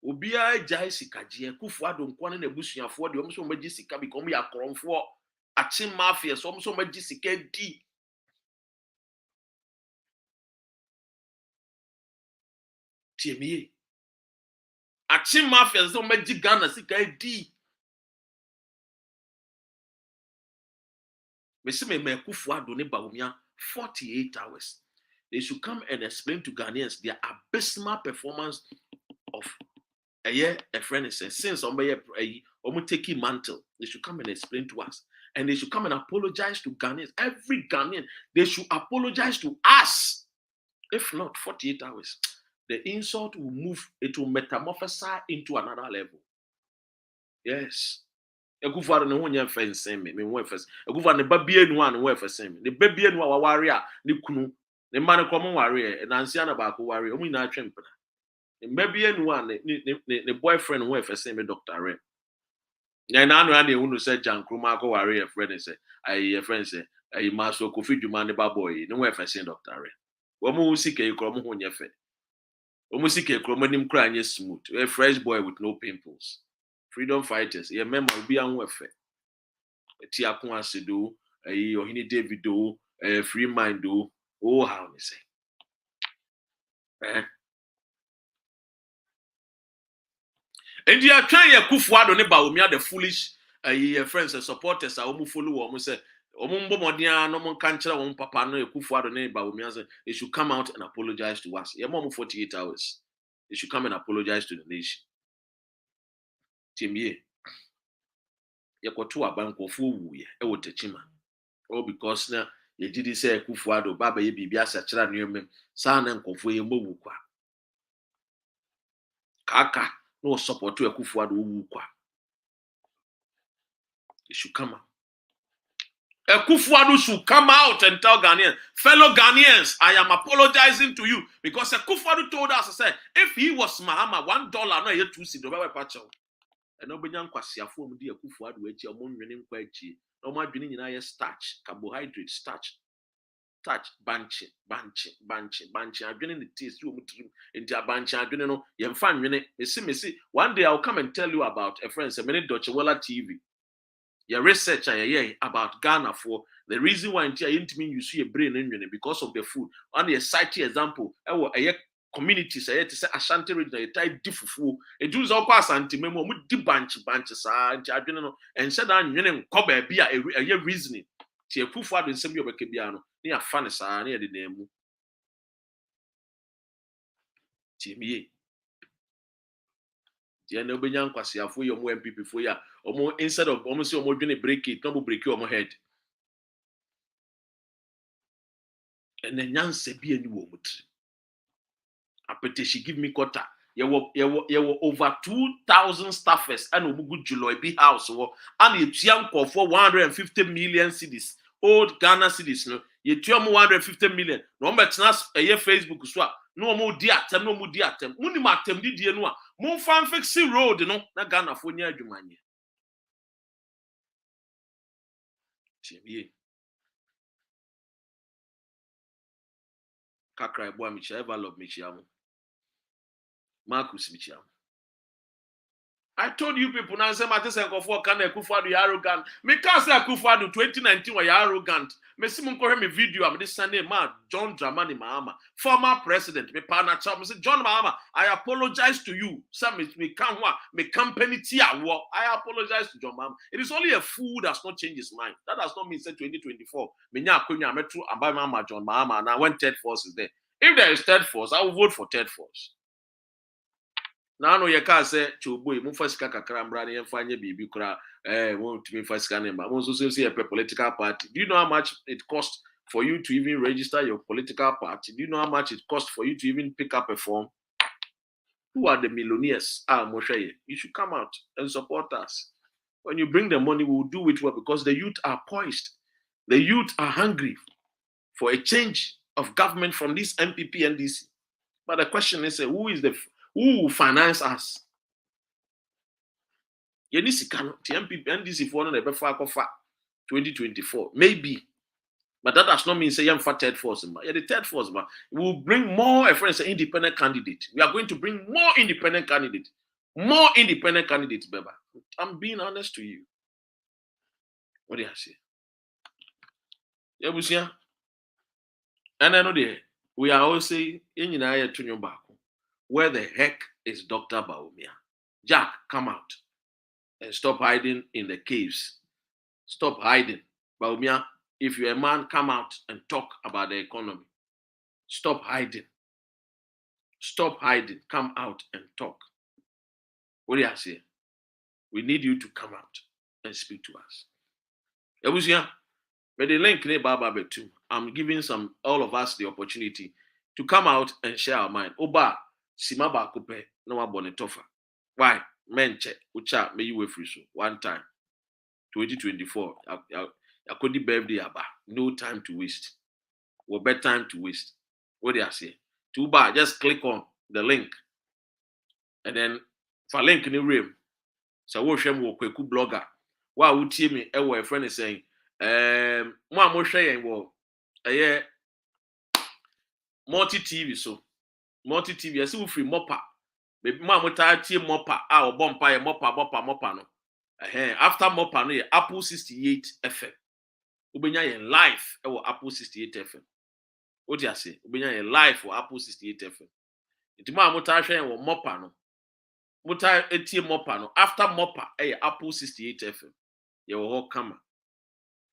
Obia jai sikaje Akufo-Addo nkwane na busuafo de omso magi sika bi kom ya kromfo achi mafia so omso magi sika di tiemie Achi mafia so magic Ghana sika di. Me say me Akufo-Addo ne Bawumia 48 hours. They should come and explain to Ghanaians their abysmal performance of a year, a friend is since somebody taking mantle. They should come and explain to us. And they should come and apologize to Ghanaians. Every Ghanaian, they should apologize to us. If not, 48 hours. The insult will move, it will metamorphose into another level. Yes. Akufo-Addo ne ho nya fense me ho fense. Akufo-Addo ne babie nu an ho fense me. Ne babie nu a waware a ne kunu ne ma ne komo ware e nansia na ba ko ware o mu nyina atwempena. Ne babie nu an ne boyfriend ho fense me Dr. Ren. Na anu an ehunu say Jankruma ko ware e friend say ayi e friend say ayi maso Kofi Dwuma ne ba boy ne ho fense Dr. Ren. Wo mu sika e kro mo ho nya fe. Wo mu sika e kro mo nim kra anya smooth. A fresh boy with no pimples. Freedom fighters, ye member will be an wefe. Ti akun asedo, ohini David do, free mind do. Oh, how me say. And you are trying Akufo-Addo ne Bawumia the foolish friends and supporters are follow or say Modia no mon cancer on papa no Akufo-Addo ne Bawumia say they should come out and apologize to us. Your mom 48 hours. They should come and apologize to the nation. Timye. Yakoto abankofo wuye e wo techima all because na ye didi say Akufo-Addo baba ye bibia sachira nuem sa na nkofo ye mbowu kwa kaka no support Akufo-Addo wu kwa. It should come out. Akufo-Addo should come out and tell Ghanaians, fellow Ghanaians, I am apologizing to you because Akufo-Addo told us, I said, if he was Mahama, $1 no ye 2 cedi over pacho. And nobody kwasiafo mu di Akufo-Addo echi omo nwene nkwa echi no ma adwene nyina ye starch carbohydrate starch banche adwene ne taste wo mutrim enti abanche adwene no ye mfa nwene mesi one day I'll come and tell you about a friend say many Deutsche Welle TV your research about Ghana for the reason why enti ayentimi use your brain nwene because of the food on the site example communities say Ashanti region a type difufu e do so kwa Asante memo mu di banche sa nti adwene no en said an nwene nkọ ba bia e reasoning ti Akufo-Addo nsem bi obeka bia no ne afa ne sa ne de na mu ti miye ti na obenya nkwasiafo yo mo MPP fo ya omo instead of omo say omo dwene break it no mo break omo head en nyanse bi ani wo mutri apete she give me quota. You were over 2,000 staffers and Omugu Juloy B house and you tiam for 150 million cedis. Old Ghana cedis no. You tiam 150 million. No but nas a year Facebook swap. No more diatem, no more diatem. Unimatem di dienwa. Mo fan fixi road no na Ghana for nya adwumanye. Chimie. Kakra ebo amicha ever love me chiamu. Marcus Michiam. I told you people now say Matis and Kofor can Akufo-Addo arrogant. Me can't say Akufo-Addo 2019 were arrogant. Me simon ko me video am this Sunday man John Dramani Mahama, former president. Me partner chap me say John Mahama, I apologize to you. Some me can me company tia wo. I apologize to John Mahama. It is only a fool that's not changed his mind. That does not mean say 2024. Me nya akonya metro abai Mahama John Mahama now when third force is there. If there is third force, I will vote for third force. Now no ye can say choboy mo fasika kakra mbra ne yemfa anye bibi kura won to me fasika ne ma mo so say a political party. Do you know how much it costs for you to even register your political party? Do you know how much it costs for you to even pick up a form? Who are the millionaires? Moshe, you should come out and support us. When you bring the money, we will do it well because the youth are poised. The youth are hungry for a change of government from this MPP and DC. But the question is, who will finance us? Yenisika MPP and DC for no 2024. Maybe. But that does not mean say I'm for third force. Yeah, the third force, but we will bring more independent candidate. We are going to bring more independent candidate. More independent candidates, Beba. I'm being honest to you. What do you say? Yeah, we see. And I know we are all saying, where the heck is Dr. Bawumia. Jack, come out and stop hiding in the caves. Stop hiding. Bawumia, if you're a man, come out and talk about the economy. Stop hiding. Stop hiding. Come out and talk. What do you say? We need you to come out and speak to us. Ebusia, but the link too. I'm giving all of us the opportunity to come out and share our mind. Oba, Simaba Kupe, no bonetofa. Why? Menche, ucha, may you free so one time. 2024. I couldn't birthday aba. No time to waste. Or bad time to waste. What do I say? Too bad. Just click on the link. And then for link in the room. So we'll share more quick blogger. Wow, would see me a friend is saying, Mom will share a multi TV so multi TV. I see we free mopper. Maybe mom will tie mopper our bumpire mopper no. After mopper no Apple 68 FM. Ubenya live Apple 68 FM. What do you say? Ubenya live for Apple 68 FM. Iti mom will tie share mopper no. Muta etie mopper no. After mopper Apple 68 FM. You will all come.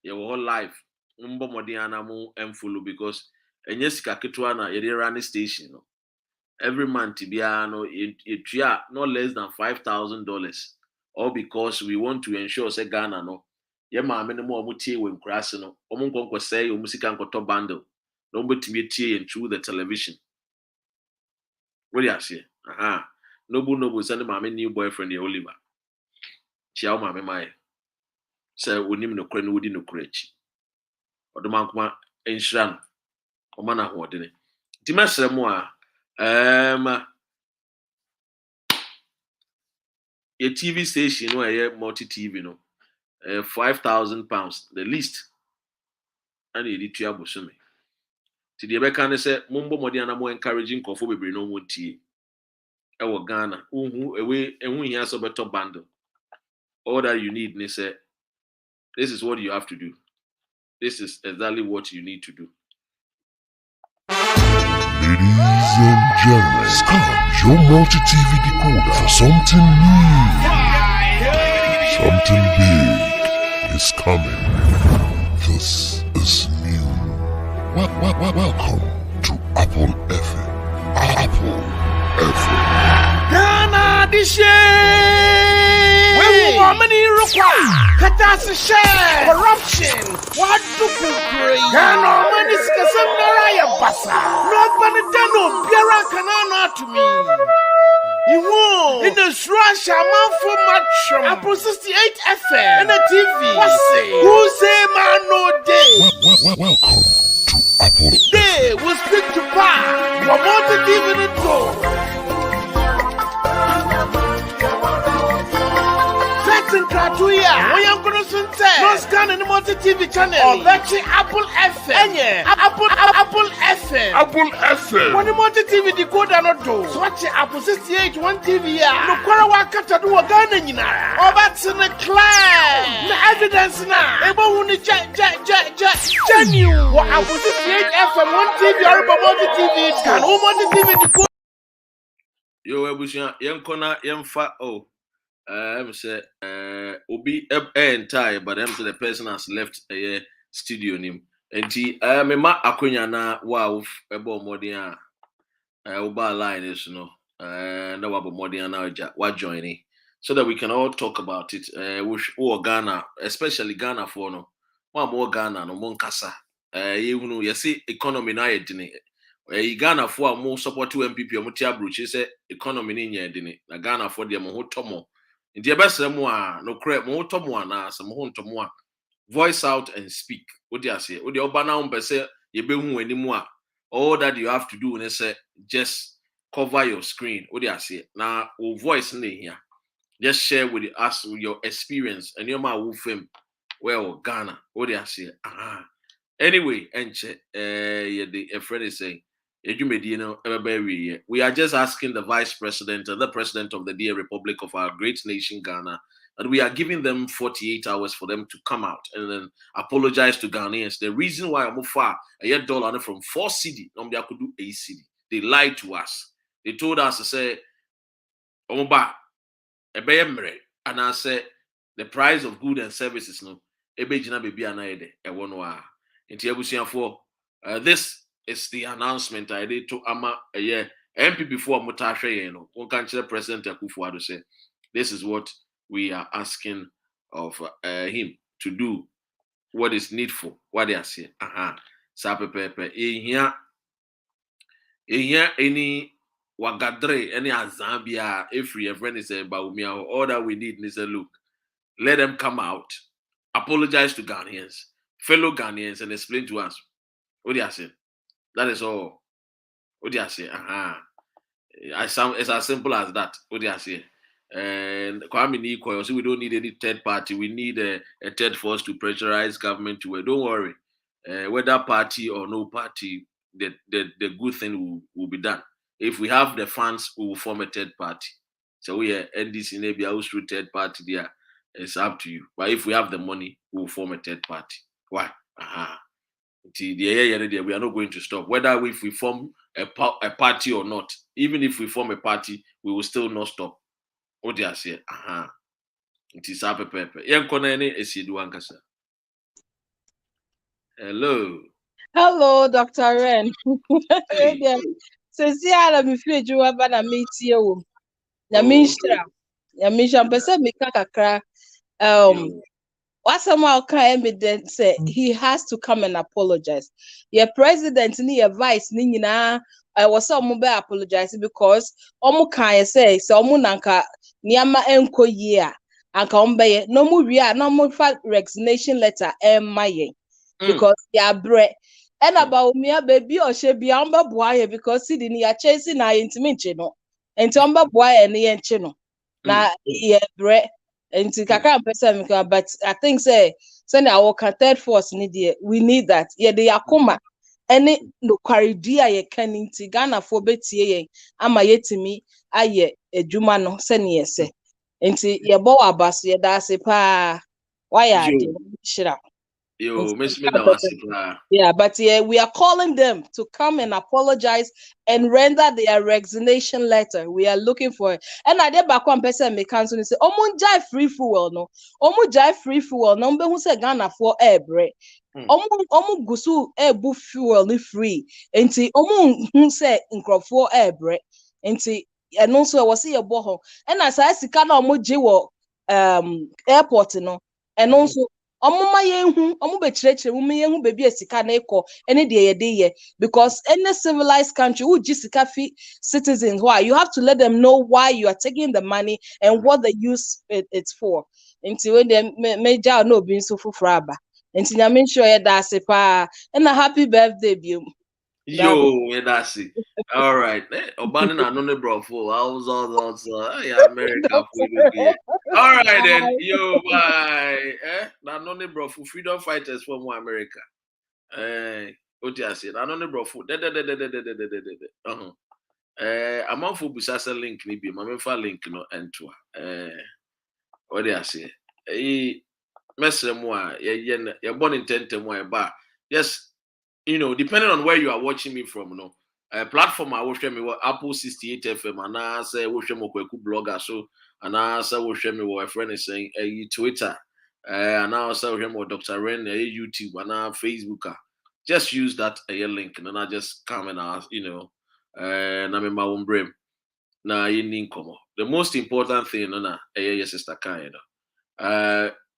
You will all live. Mbo modiana mu follow because enyesika ketwa na yede run station no. Every month bia no it not less than $5,000 all because we want to ensure say Ghana no ye ma me no mo omutie we nkrase no omo nkonko say omusika nkoto bundle no mbetimi tie through the television. What do you say? Nobu send my new boyfriend Oliver. Chia ma me mai. Say wonim no kra no wodi no kra chi. Odoman kuma enhira no. Oma na ho de ne. Ti mesre mo a a TV station no multi TV no £5,000 the least and e di tua bosome. Ti de be kan say mumbo modi na mo encouraging kofo bebre no mo tie. Ewo Ghana ehun hia so beto bundle. All that you need ne say this is what you have to do. This is exactly what you need to do. Ladies and gentlemen, scratch your multi-TV decoder for something new. Something big is coming. This is new. Welcome to Apple FM. Apple FM. Ghana dishes. When woman require catastrophe, corruption, what do you pray? Ghana man is Casamara Bassa. Not Benedano, Biara Canana to me. He won in the Srasha man for much. Apple 68 FM and the TV. What's say? Who say man no day? Welcome to Apple. Day will speak to Pa. What more to give in the door? Kratuya, we are going to say, no scan in the multi TV channel. Or Betty Apple FM. Apple FM. Apple FM. When the multi TV decoder not do. Swatch Apple 68 one TV. No Korawa Kata do a Ghana. Or that's in the class. The evidence now. Ebo wuni genuine. What Apple 68 FM one TV or multi TV scan. Who multi TV decoder? Yo, Ebusia, Yankona, Yamfa, oh. I'm say Obi entire, but I'm say the person has left a studio name. And me ma akonya na wow ebo modia oba line is no na wabo modia na wa joining so that we can all talk about it. We Ghana, especially Ghana for no one more Ghana no monkasa. You know, you see economy na yedine. Ghana for more support to MPP or mutia bruche say economy ni yedine. Na Ghana for dem ho tomo. Nti ebesere mu a no kre mo tomo na asem ho ntomo a voice out and speak. What do you say? What do you oba na umpese yebehu animu a all that you have to do is say just cover your screen. What do you say? Now voice in here. Just share with us your experience and your ma wo fam well Ghana. What do you say? Anyway, enche a friend is saying we are just asking the vice president and the president of the dear republic of our great nation Ghana, and we are giving them 48 hours for them to come out and then apologize to Ghanaians. The reason why I'm far a dollar from 4 cedi, they could do a cedi. They lied to us. They told us to say Omoba ebeyemre and I say the price of goods and services no ebejina baby anayede ewono a nti abusuafo this is the announcement I did to ama MP before mutahwe yen no won kan kire President Akufo-Addo say this is what we are asking of him to do what is needful what they are saying sa pepepe ehia any wagadre any azambia every friend is a Bawumia. All that we need is a look. Let them come out, apologize to Ghanaians, fellow Ghanaians, and explain to us what they are saying. That is all. What they are saying. It's as simple as that. What they are saying. And Kwame Nkrumah, so we don't need any third party. We need a third force to pressurize government to work. Don't worry. Whether party or no party, the good thing will be done. If we have the funds, we will form a third party. So we are NDC maybe I through third party there. It's up to you. But if we have the money, we will form a third party. Why? We are not going to stop. Whether if we form a party or not, even if we form a party, we will still not stop. What do you say? It is up pepe. Hello. Hello, Dr. Ren. Hey. Since me feel you have na meet you. Yamisha mpese meka kakra. What's somehow evidence say he has to come and apologize. Your president ni your vice ni nyina I was some be apologize because omu kan say omu nanka niama enko year anka ombe no mu wi a no mu fa resignation letter maye because ya bre and about me baby or she be amba boy because see ni ya chasing na intimi nche no enti omba boy ni ye nche no na ye bre enti kakra mpesa mika but I think say our third force need we need that ye de yakoma any no kwaridia ye kaninti Ghana for betie ye ama yetimi aye edwuma no se ne ye se enti ye bo abaso ye da se pa why are they shira. Yeah, but we are calling them to come and apologize and render their resignation letter. We are looking for it. And I did back one person may cancel and say, jai free fuel no. Jai free fuel no. Who say Ghana for air break. Gusu air fuel ni free. Enti who say for air break. Enti and also I was see a boho. And as I see kana jiwo airport no. And also because any civilized country who citizens why you have to let them know why you are taking the money and what they use it's for until when they major no being so for fraba until I make sure that's a and a happy birthday That's it. All right. Obana na no bro full. I was also America. All right then. Yo, bye. Na no bro full freedom fighters from America. What you say? Na no bro full. I'm on for busasa link ni bi. Ma memfa link no ento. What you say? Mesre mo a ye born intent mo e ba. Yes. Depending on where you are watching me from, platform I watch me Apple 68 FM, and I say watch me Kweku blogger, so and I say watch me what a friend is saying Twitter, and I say watch me Dr. Ren YouTube and Facebook. Just use that link, and then I just come and ask, and I'm in my own brain. Now you come. The most important thing, your sister can,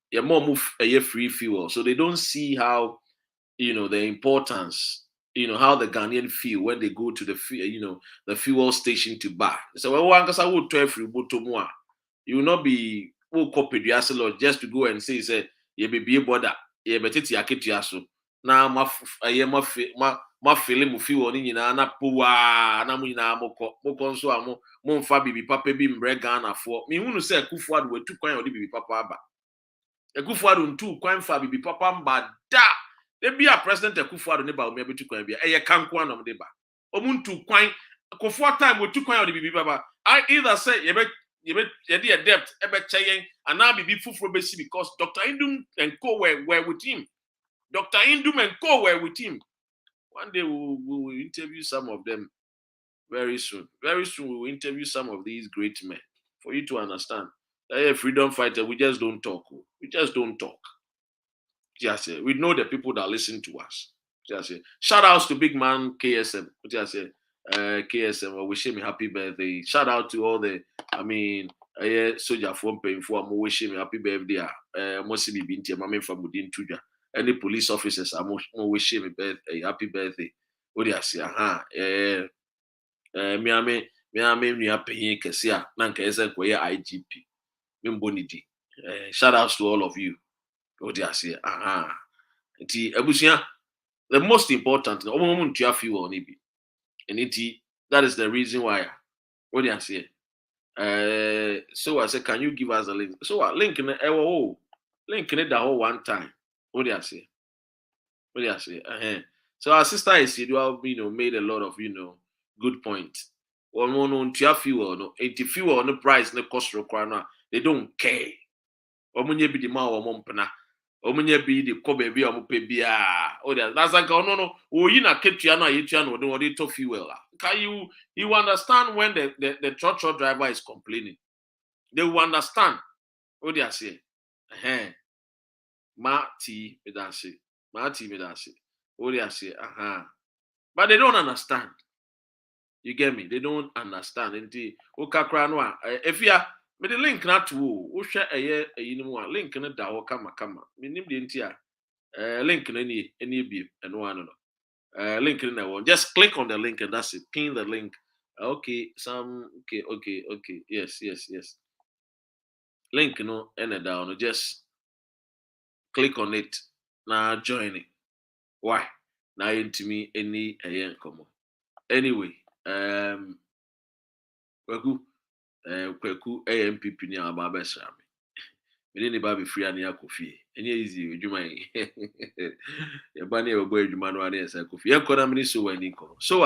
your mom move a free fuel, so they don't see how. The importance, how the Ghanaian feel when they go to the fuel station to buy. So one because I would 12 free more. You will not be copy the asset just to go and say you be border, you better yaso. Now my feeling fuel na poa na mu nyina moko so amo mo mfa bibi papa bi mbre Ghana for. Me hunu say Akufo-Addo we tu kwan odi bibi papa aba. Akufo-Addo ntu kwan fa bibi papa mba da. They be a President Akufo-Addo ne Bawumia betu kwan bia eye kanko anom de ba omuntu kwan Akufo time we tu kwan odi bibi baba I either say ye dey a debt ebe cheyen and now bibi fufuro be si because Dr. Indum and co were with him. Dr. Indum and co were with him. One day we will interview some of them very soon. Very soon we will interview some of these great men. for you to understand. A freedom fighter, we just don't talk. We just don't talk. Just say, we know the people that listen to us. Just say, shout outs to big man KSM. Just say, KSM, I wish him happy birthday. Shout out to all the, soldier from paying for, I'm wishing him happy birthday. Most be binti, I'm from within Tuja. Any police officers, I'm wishing him a happy birthday. What do you say? Me are paying Kessia, Nanka IGP. Shout outs to all of you. What do you say? The most important thing, that is the reason why. What do you say? So I said, can you give us a link? So I link in the link in it the whole one time. What do you say? What do you say? So our sister is made a lot of good points. Well, no, fuel, no, 80 fuel, no price, no cost requirement. They don't care. Omunye bi di ma wo mompena. Omunye bi di ko baby omupe bia. Oh, that's like no. Oyi na ketua na yetua no de to fuel. Can you understand when the truck driver is complaining? They will understand. What they say? Marty me that say. What they say? But they don't understand. You get me? They don't understand. Until okakra no if you me the link na to wo hwe a link na da wo kama minim de ntia link na ni bi eno ano no link na one, just click on the link and that's it, pin the link. Okay, yes, link no ene down, just click on it na join it. Why na into me any nkomo anyway. Kwaku AMPP ni aba besra me. Me ni ba be free ani akofie. Enye easy edwuma yi. Ye ba na e bo edwuma no ani esa akofie. Ye kona me so wani ko. So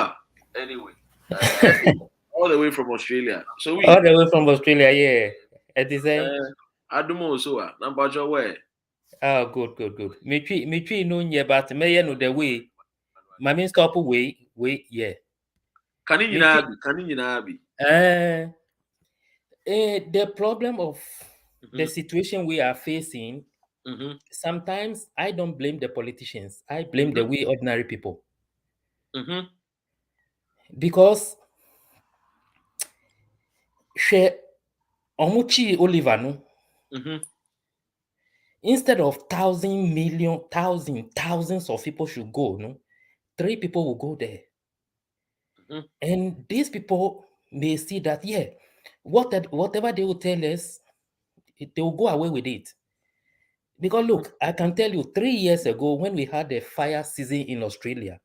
anyway, all the way from Australia. So we all the way from Australia, yeah. It is a Adumo so number jo where. Oh, good. Me tree no nye, but me no the way. My main stop way, yeah. Can you be? The problem of the situation we are facing, sometimes I don't blame the politicians. I blame the we ordinary people. Because she omuchi Oliver no. Instead of thousands of people should go, no, 3 people will go there. And these people may see that, yeah, whatever they will tell us, they will go away with it. Because look, I can tell you 3 years ago when we had the fire season in Australia,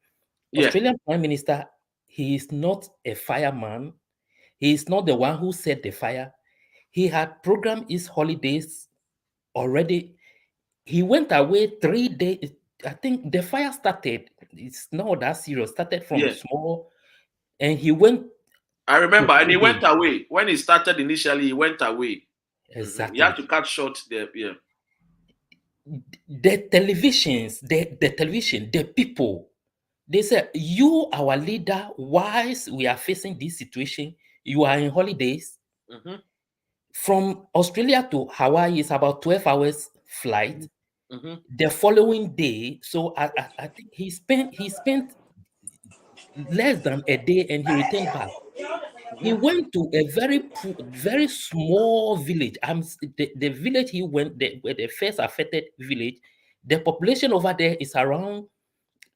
Australian Prime Minister, he is not a fireman. He is not the one who set the fire. He had programmed his holidays already. He went away 3 days. I think the fire started. It's not that serious. Started from small, and he went. I remember, and he went away. When he started initially, he went away. Exactly. You have to cut short there. Yeah. The televisions, the television, the people, they say, you, our leader, whilst we are facing this situation, you are in holidays. From Australia to Hawaii is about 12 hours flight. The following day, so I think he spent less than a day and he returned back. He went to a very small village. The village he went, where the first affected village, the population over there is around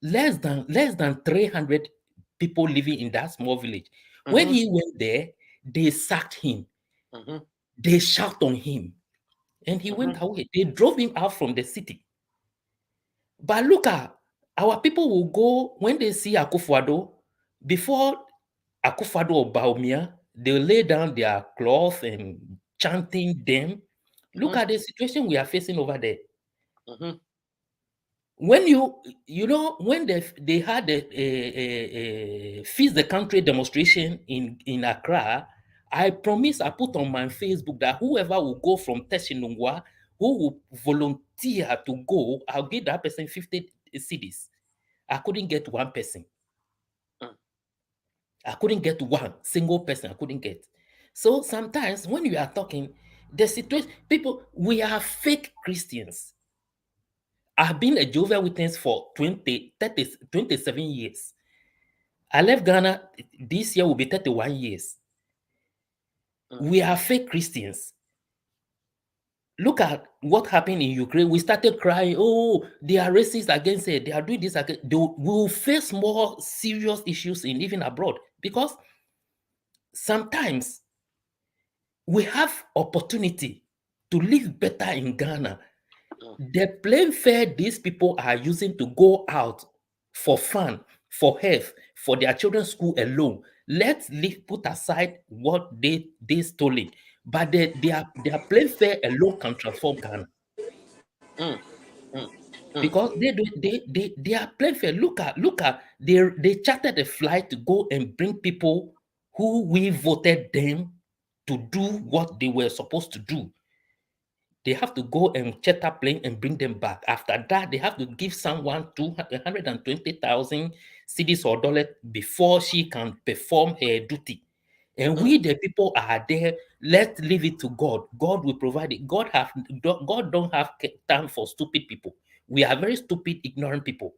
less than 300 people living in that small village. When he went there, they sacked him. They shot on him, and he went away. They drove him out from the city. But look at our people will go when they see Akufo-Addo, before Akufo-Addo or Bawumia, they lay down their cloth and chanting them. Look at the situation we are facing over there. When when they had a Feed the Country demonstration in Accra, I promise I put on my Facebook that whoever will go from Teshinungwa, who will volunteer to go, I'll give that person 50 cedis. I couldn't get one person. I couldn't get one single person. I couldn't get. So sometimes when you are talking, the situation, people, we are fake Christians. I've been a Jehovah's Witness for 27 years. I left Ghana, this year will be 31 years. We are fake Christians. Look at what happened in Ukraine. We started crying, oh, they are racist against it. They are doing this against. We will face more serious issues in even abroad, because sometimes we have opportunity to live better in Ghana. The plain fare these people are using to go out for fun, for health, for their children's school alone. Let's put aside what they stole it. But their plain fare alone can transform Ghana. Because they are plain fare. Look at they chartered a flight to go and bring people who we voted them to do what they were supposed to do. They have to go and charter plane and bring them back. After that, they have to give someone 120,000 cedis or dollars before she can perform her duty. And we, the people, are there. Let's leave it to God. God will provide it. God don't have time for stupid people. We are very stupid, ignorant people.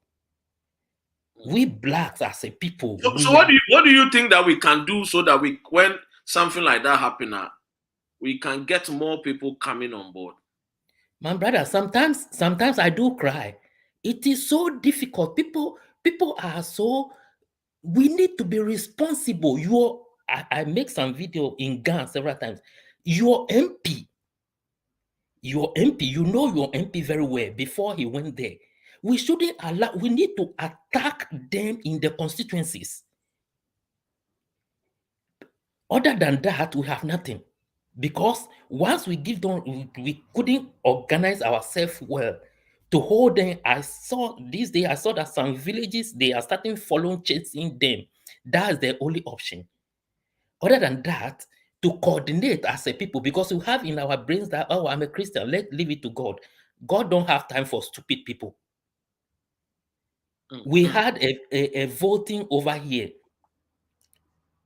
We blacks as a people. So what do you think that we can do so that when something like that happens, we can get more people coming on board? My brother, sometimes I do cry. It is so difficult. People are so. We need to be responsible. I make some video in Ghana several times. Your MP, you know your MP very well before he went there. We shouldn't allow. We need to attack them in the constituencies. Other than that, we have nothing. Because once we give them, we couldn't organize ourselves well to hold them. I saw that some villages, they are starting following, chasing them. That's the only option. Other than that, to coordinate as a people, because we have in our brains that, oh, I'm a Christian, let's leave it to God. God don't have time for stupid people. We had a voting over here.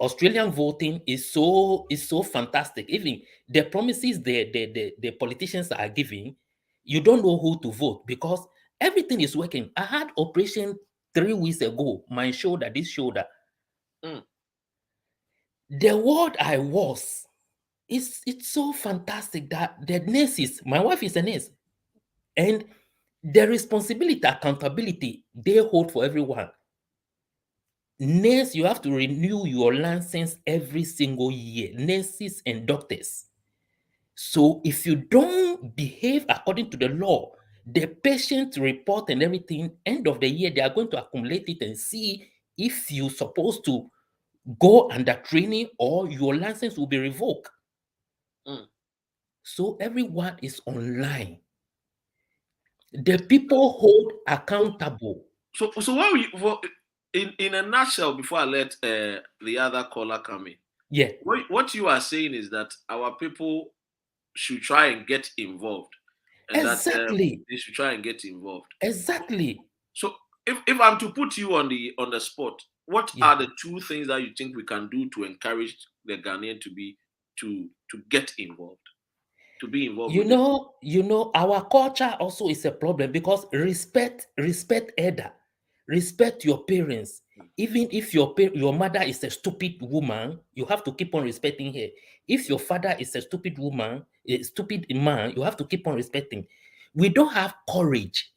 Australian voting is so fantastic. Even the promises the politicians are giving, you don't know who to vote because everything is working. I had operation 3 weeks ago, my shoulder, this shoulder. The world I was, it's so fantastic that the nurses, my wife is a nurse, and the responsibility, accountability, they hold for everyone. Nurse, you have to renew your license every single year, nurses and doctors. So if you don't behave according to the law, the patient report and everything, end of the year, they are going to accumulate it and see if you're supposed to go under training or your license will be revoked. So everyone is online. The people hold accountable. So what in a nutshell, before I let the other caller come in, yeah, what you are saying is that our people should try and get involved, and exactly. that they should try and get involved. Exactly. So if I'm to put you on the spot, what are the 2 things that you think we can do to encourage the Ghanaian to get involved, to be involved? You know, our culture also is a problem because respect elder, respect your parents. Even if your mother is a stupid woman, you have to keep on respecting her. If your father is a stupid woman, a stupid man, you have to keep on respecting. We don't have courage.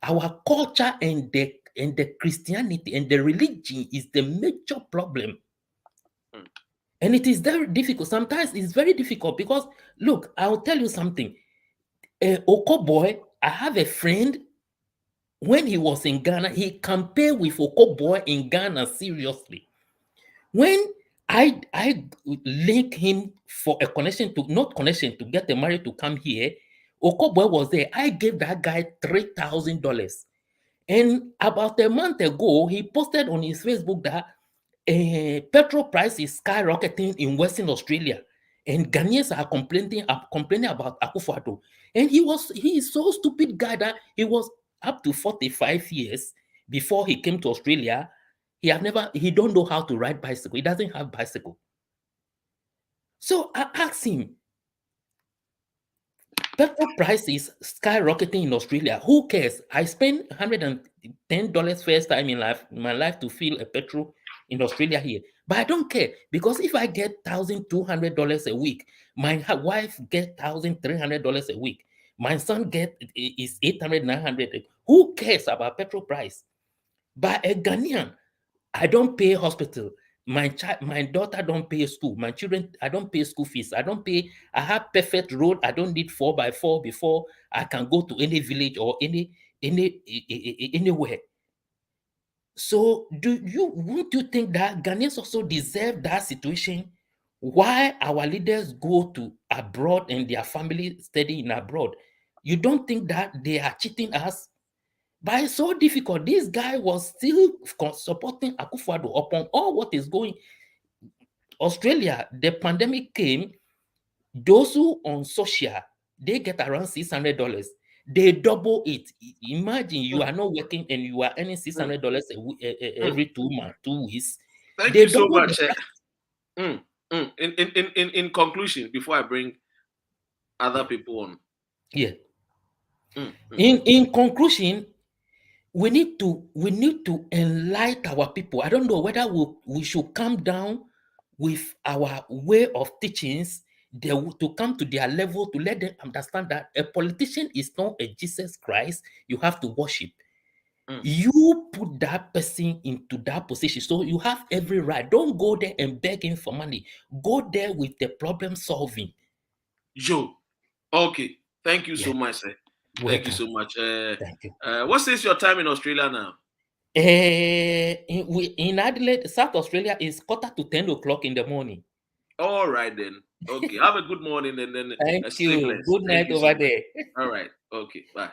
Our culture and the Christianity and the religion is the major problem. And it is very difficult. Sometimes it's very difficult because, look, I'll tell you something. Oko boy, I have a friend, when he was in Ghana, he campaigned with Oko boy in Ghana seriously. When I link him for a connection to get the married to come here, Oko boy was there. I gave that guy $3,000. And about a month ago, he posted on his Facebook that petrol price is skyrocketing in Western Australia, and Ghanaians are complaining about Akufo-Addo. And he is so stupid guy that he was up to 45 years before he came to Australia. He don't know how to ride bicycle. He doesn't have bicycle. So I asked him, petrol price is skyrocketing in Australia. Who cares? I spent $110 first time in my life to fill a petrol in Australia here. But I don't care, because if I get $1,200 a week, my wife get $1,300 a week, my son is 800, 900. Who cares about petrol price? But a Ghanaian, I don't pay hospital. My daughter don't pay school. My children, I don't pay school fees. I have perfect road. I don't need 4x4 before I can go to any village or anywhere. So won't you think that Ghanaians also deserve that situation? Why our leaders go to abroad and their family study in abroad? You don't think that they are cheating us? But it's so difficult. This guy was still supporting Akufo-Addo upon all what is going. Australia, the pandemic came. Those who on social, they get around $600. They double it. Imagine you are not working and you are earning $600 every 2 weeks. Thank you so much. In conclusion, before I bring other people on. Yeah. In conclusion, we need to enlighten our people. I don't know whether we should come down with our way of teachings, to come to their level, to let them understand that a politician is not a Jesus Christ you have to worship. You put that person into that position, so you have every right. Don't go there and beg him for money. Go there with the problem solving. Joe, okay, thank you so much, sir. Thank you so much. Thank you. What is your time in Australia now? In Adelaide, South Australia, is 9:45 in the morning. All right then. Okay. Have a good morning and then thank you. Good night over there. All right. Okay. Bye.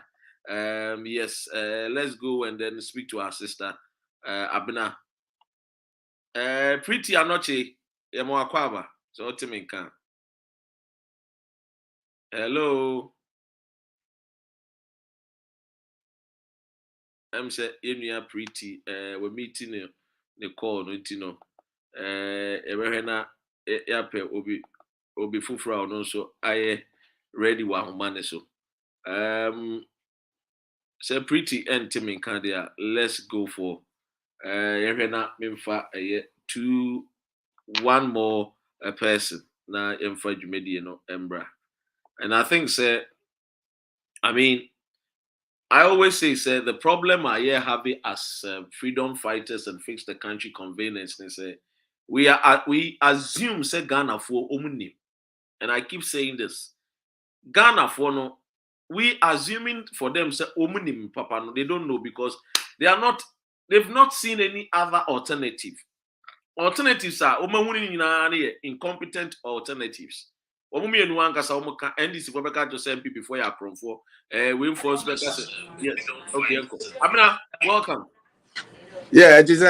Yes. Let's go and then speak to our sister, Abena. Pretty anoche. Yamoakwaba. So Timinka. Hello. I'm saying you are pretty. We're meeting the call, no tino. Everena yape obi fufra no so I ready wa humane so. Say pretty and Timmy Candia. Let's go for everena mimfa 1 more person na emfa jumedi no embra. And I think I always say the problem I have as freedom fighters and fix the country convenience. They say we assume say Ghana for omuni, and I keep saying this. Ghana for no, we assuming for them say omuni papa no, they don't know because they've not seen any other alternative. Alternatives are incompetent alternatives. NDC to send people before you are from for we force better. Yes. Okay, uncle. Abena, welcome. Yeah, it is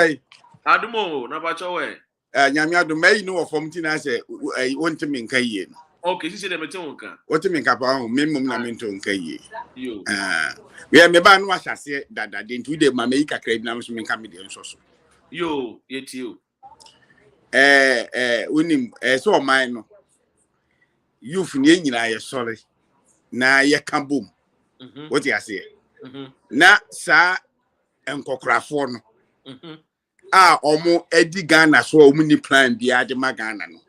Adumo, Nabacho way. Nyamiado may know from Tina say want to mean Kaye. Okay, she said the metonka. What to mean Kappa, minimum Naminton Kaye. You we are maybe wash I say that didn't do the Mamaica crave now to mean comedian so. You, yet you. Winning so mine. You finish na sorry. Na ye can boom. What you say? Na sa enkokrafo no. Omo edi Ghana so omuni plan bia de magana no.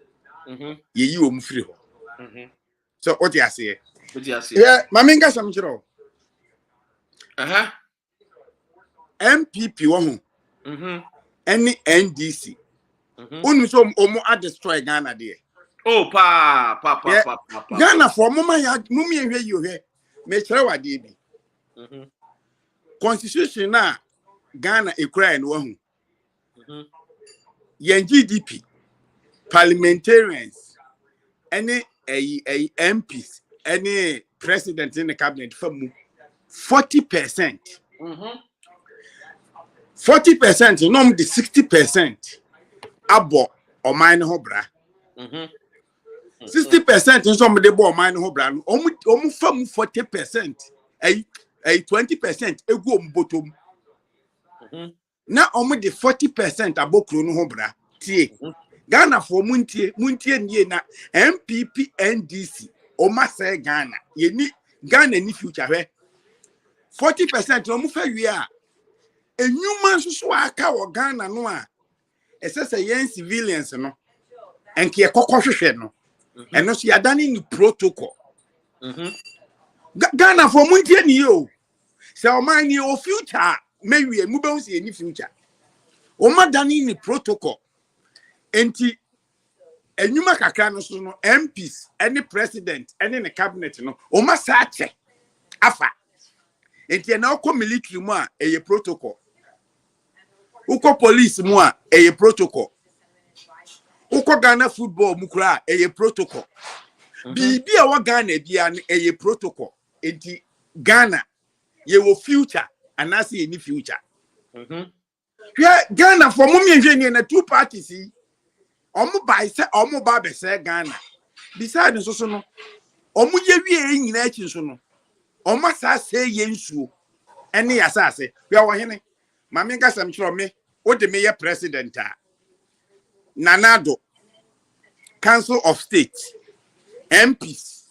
Ye yi omu free ho. So what you say? What you say? Yeah, maminga some chiro. MPP wo ho. Any NDC. Unu so omo a destroy Ghana there. Oh, pa. Ghana for mama ya mummy ehwe yi ohwe. Me kire wade bi. Constitution na Ghana ekura no hu. Yen GDP parliamentarians any MPs any president in the cabinet famu 40%. 40% no the 60% abo o mine ho bra. 60% in some of the boy mine ho bra. Omu famu 40%. 20% ego mbotom. Na omu the 40% abokro no ho bra. Tie. Ghana for muntie nie na MPP NDC o ma say Ghana ye ni Ghana ni future hwe 40% o mu fa wi a enyuma so aka wo Ghana no a esese yen civilians no enke ye kokohwehwe no eno so yadani ni protocol Ghana for muntie ni yo se o man ni o future mewie mu be hu se ni future o ma dani ni protocol enti enyuma kakra no so no MPs any president any the cabinet no o ma sa che afa enti na o military mu a eye protocol uko police mu a eye protocol uko Ghana football mu kura eye protocol bibi a wa Ghana bia no eye protocol enti Ghana ye wo future anase ye ni future Ghana for mo mienhwe ni na two parties yi omo bai se omo ba be se Ghana beside so no omo ye wie nyina achi so no omo sa se ye nsuo ene ya sa se hwe wo hene ma me ngasam kyerɛ me o de me ye president a Nanado Council of State MPs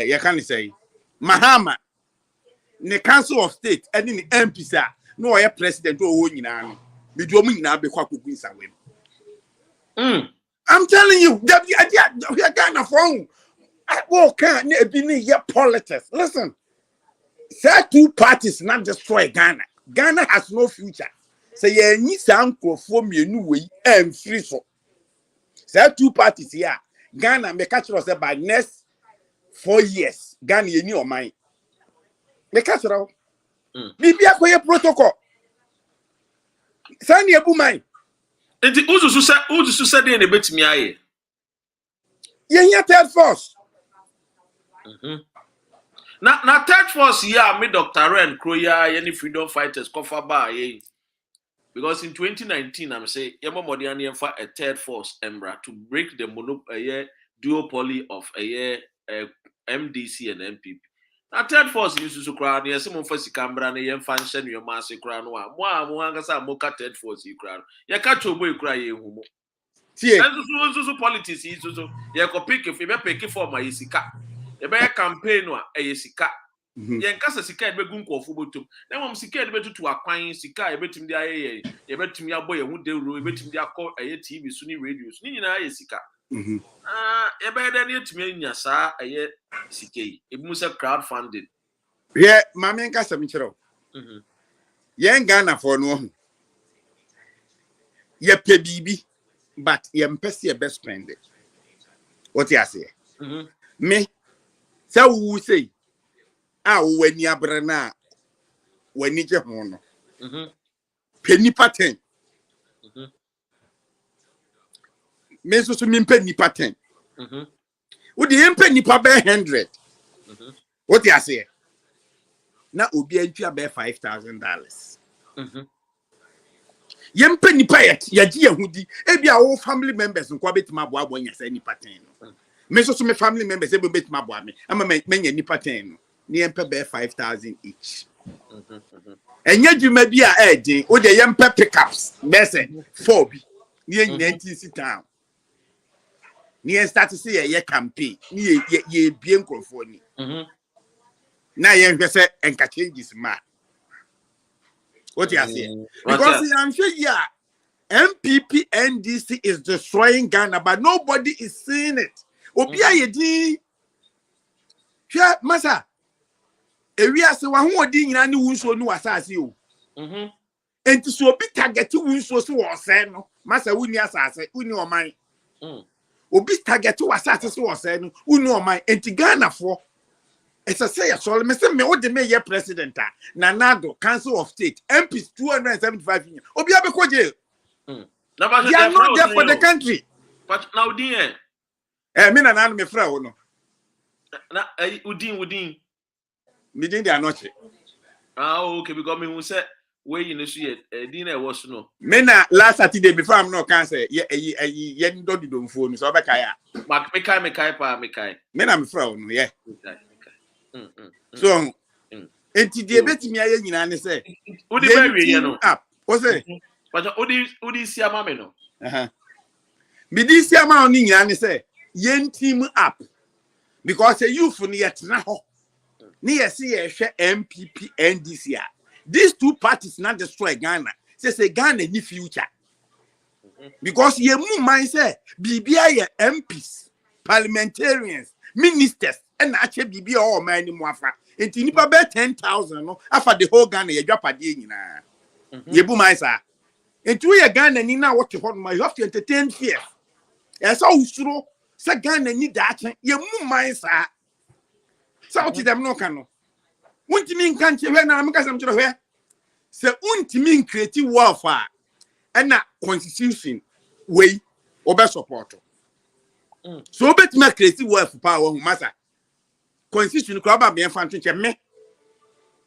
you can say Mahama ne Council of State ene ni MPs a no o ye president o wo nyina no me do mu nyina be kwa kogu nsawem I'm telling you, we are Ghana phone. I walk can be near politics. Listen, say two parties not destroy Ghana. Ghana has no future. Say ye need some for me new way and free so. Say two parties here. Ghana may catch us by next 4 years. Ghana ye new mind. May catch it out. Bibi akoye protocol. Sani ebu mind. Enti uzu said in a bit me aye. Ye third force. Now third force yeah, me Dr. Ren Kroya any freedom fighters cover bar ye. Because in 2019 I'm say yemo modiani for a third force embra to break the duopoly of MDC and MPP. Now third force is to crown yes some for Sicambra and yen function your massive crown one moka third force you crown. Ya catch your boy cry humo. So politics is so ya ko pick if you pick for my isika. You be campaign wa sika. Yen kasa sika e be gu nkofo botum. Na mom sika e be tutu akwan sika e betim dia ye betim ya boy hu de ro e betim dia call TV so ni radio so ni nyina sika. You better need to mean your sa a CK. It must have crowdfunding. Yeah, Mamma Casamichero. Yen Ghana for no. Ye pay BB, but ye mpesi your best friend. What you say? Me, so who say, when you brana, when you hono. Penny pattern. Me so to mean penny pattern. Would the penny pa be 100? What you say? Na obi entry be $5,000. Yem penny pa ya gi ehudi e bia wo family members nko betima boa boa nya say ni pattern. Me so me family members e betima boa me ama me nya ni pattern no. Ni yem pe be 5,000 each. Enya djuma bi a edin wo de yem pe pickups be say 4 bi. Ni yen 19 town. Ni start to see a campaign. Ni ye bien crofoni. Na yen hwese enka changes ma. What you say? Because I'm sure MPP NDC is destroying Ghana, but nobody is seeing it. Obia yedi. Hwa masa. Ewia se wa ho odi nyina ne wunso no asase o. Enti so obi target wunso so wo se no. Masa wuni asase, wuni oman. Obi target wasate so wo se no, wuni oman. Enti Ghana for it's a say so me say me what the mayor president Nanado Council of State MPs 275 million. Obi abeko jail. They are not there for the country. But now Udin me na me fra wo no. Na Udin. Me din they are not. Okay, because me who say where you know see Udin was no. Me na last Saturday before I'm not cancer ye ndo di don phone so obeka ya. Mak me kai. Me na me fra wo no yeah. So, enti die betimi aye nyina ne say. Udi be we no. What say? But Udi si ama me no. this amount ni nyane say yen team up because the youth ni yetna ho ni yesi ye hwe MPP NDC. These two parties not destroy Ghana. Say Ghana ni future. Because ye mu man say bibia ye MPs, parliamentarians, ministers and actually bibia all man ni mo afa. Enti nipa be 10,000 no afa the whole Ghana ye dwapade nyina. Ye bu man say enti we Ghana ni na what you have to entertain fear. Yes, so usuro say Ghana ni that ye mu man say. So what them no can no. Untimi nka nche hwe na ameka sam chiro hwe. Se untimi create warfare and na constitution way obe support. So bet me create warfare power hu masa. Constitution ko ba me fa ntwe me.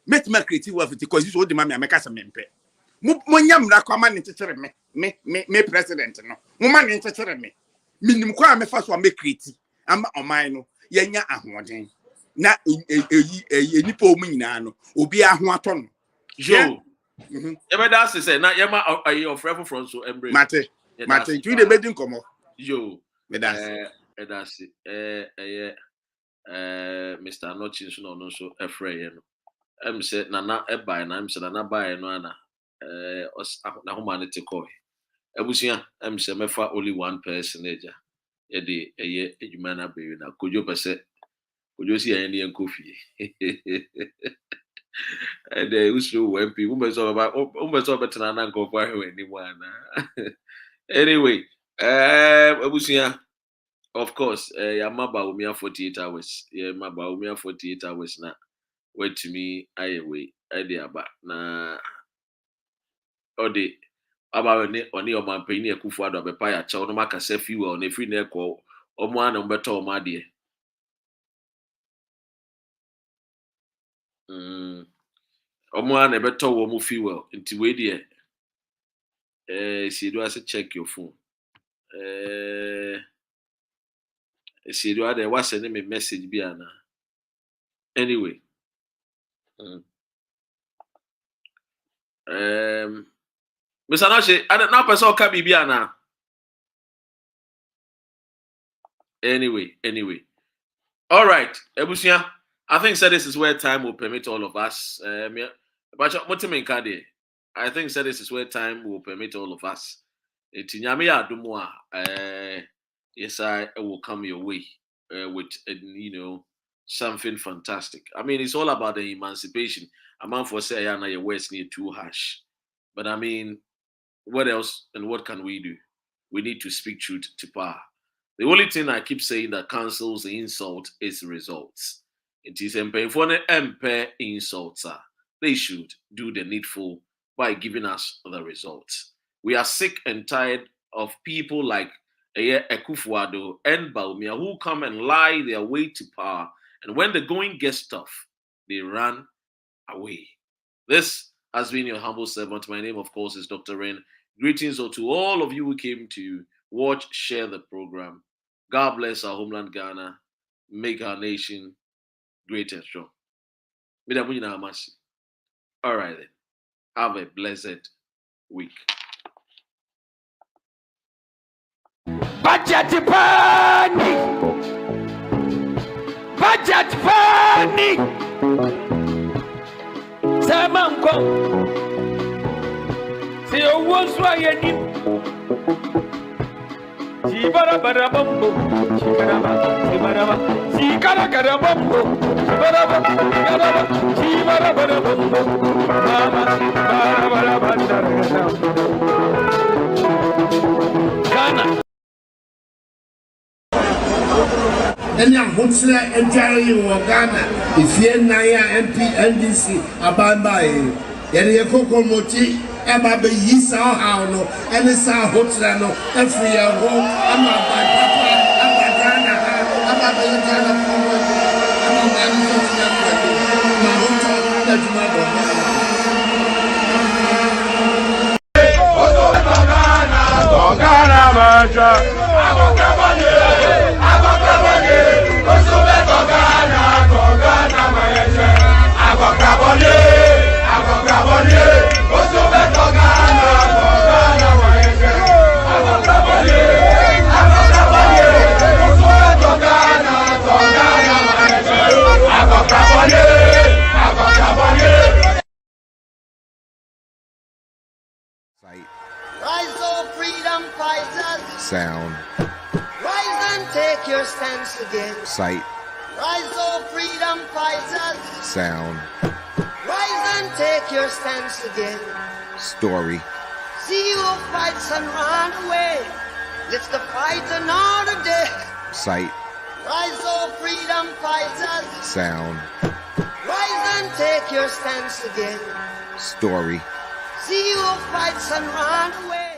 Met me create warfare the constitution de ma me ameka sam mempe. Mo nyam na kwa ma ne chechere me president no. Mo ma ne chechere me. Minim kwa me fa so me create ama oman no yenya ahoden. Na nipa omu nyina no obi aho ato no yo ebe da say na yema your friend from so embrace mate you dey bedin komo yo me da say Mr. Nochin no so efrey no say nana eba na say nana buy no ana na ho man te ko ebusia say mefa only one person eja e dey ejuma na be na kojo pese you see any coffee. And used MP, anyway, of course, Yama Bawumia 48 hours. Yeah, my Bawumia 48 hours now. Wait to me, I away, idea back na or the about only on my penny a kufu of a pie, child, no matter say few on a free neck or one on better, my dear. Omo na beto wo mu fuel nti we dey see do as check your phone see do there was send me message bi ana anyway Mr. Nashi na person ka bi ana anyway all right ebusia I think this is where time will permit all of us. I think this is where time will permit all of us. Yes, I will come your way with something fantastic. I mean, it's all about the emancipation. A man for say your words need too harsh. But I mean, what else and what can we do? We need to speak truth to power. The only thing I keep saying that cancels the insult is results. It is for the insults. They should do the needful by giving us the results. We are sick and tired of people like Akufo-Addo and Bawumia who come and lie their way to power, and when the going gets tough, they run away. This has been your humble servant. My name, of course, is Dr. Ren. Greetings to all of you who came to watch, share the program. God bless our homeland Ghana. Make our nation great and strong. All right then. Have a blessed week. Budget panic! Budget panic! Samanko! See you once why Chibarabambo, Chibaraba, Chikarabambo, Chibarabambo, Ghana. And your Hutsla entirely in Ghana, if you're Naya MP, NDC, Abambai, Yeriako Moti. Eba be yisa how no, any sa hotel no, every year home, I'm a by papa, I'm a Ghana, I'm a Ghana forward, I'm a man who's not ready. My hotel, that's my sound, Rise and take your stance again. sight, Rise, oh freedom fighters. sound, Rise and take your stance again. story, See who fights and run away. Let's the fight another day. sight, Rise, oh freedom fighters. sound, Rise and take your stance again. story. See who fights and run away.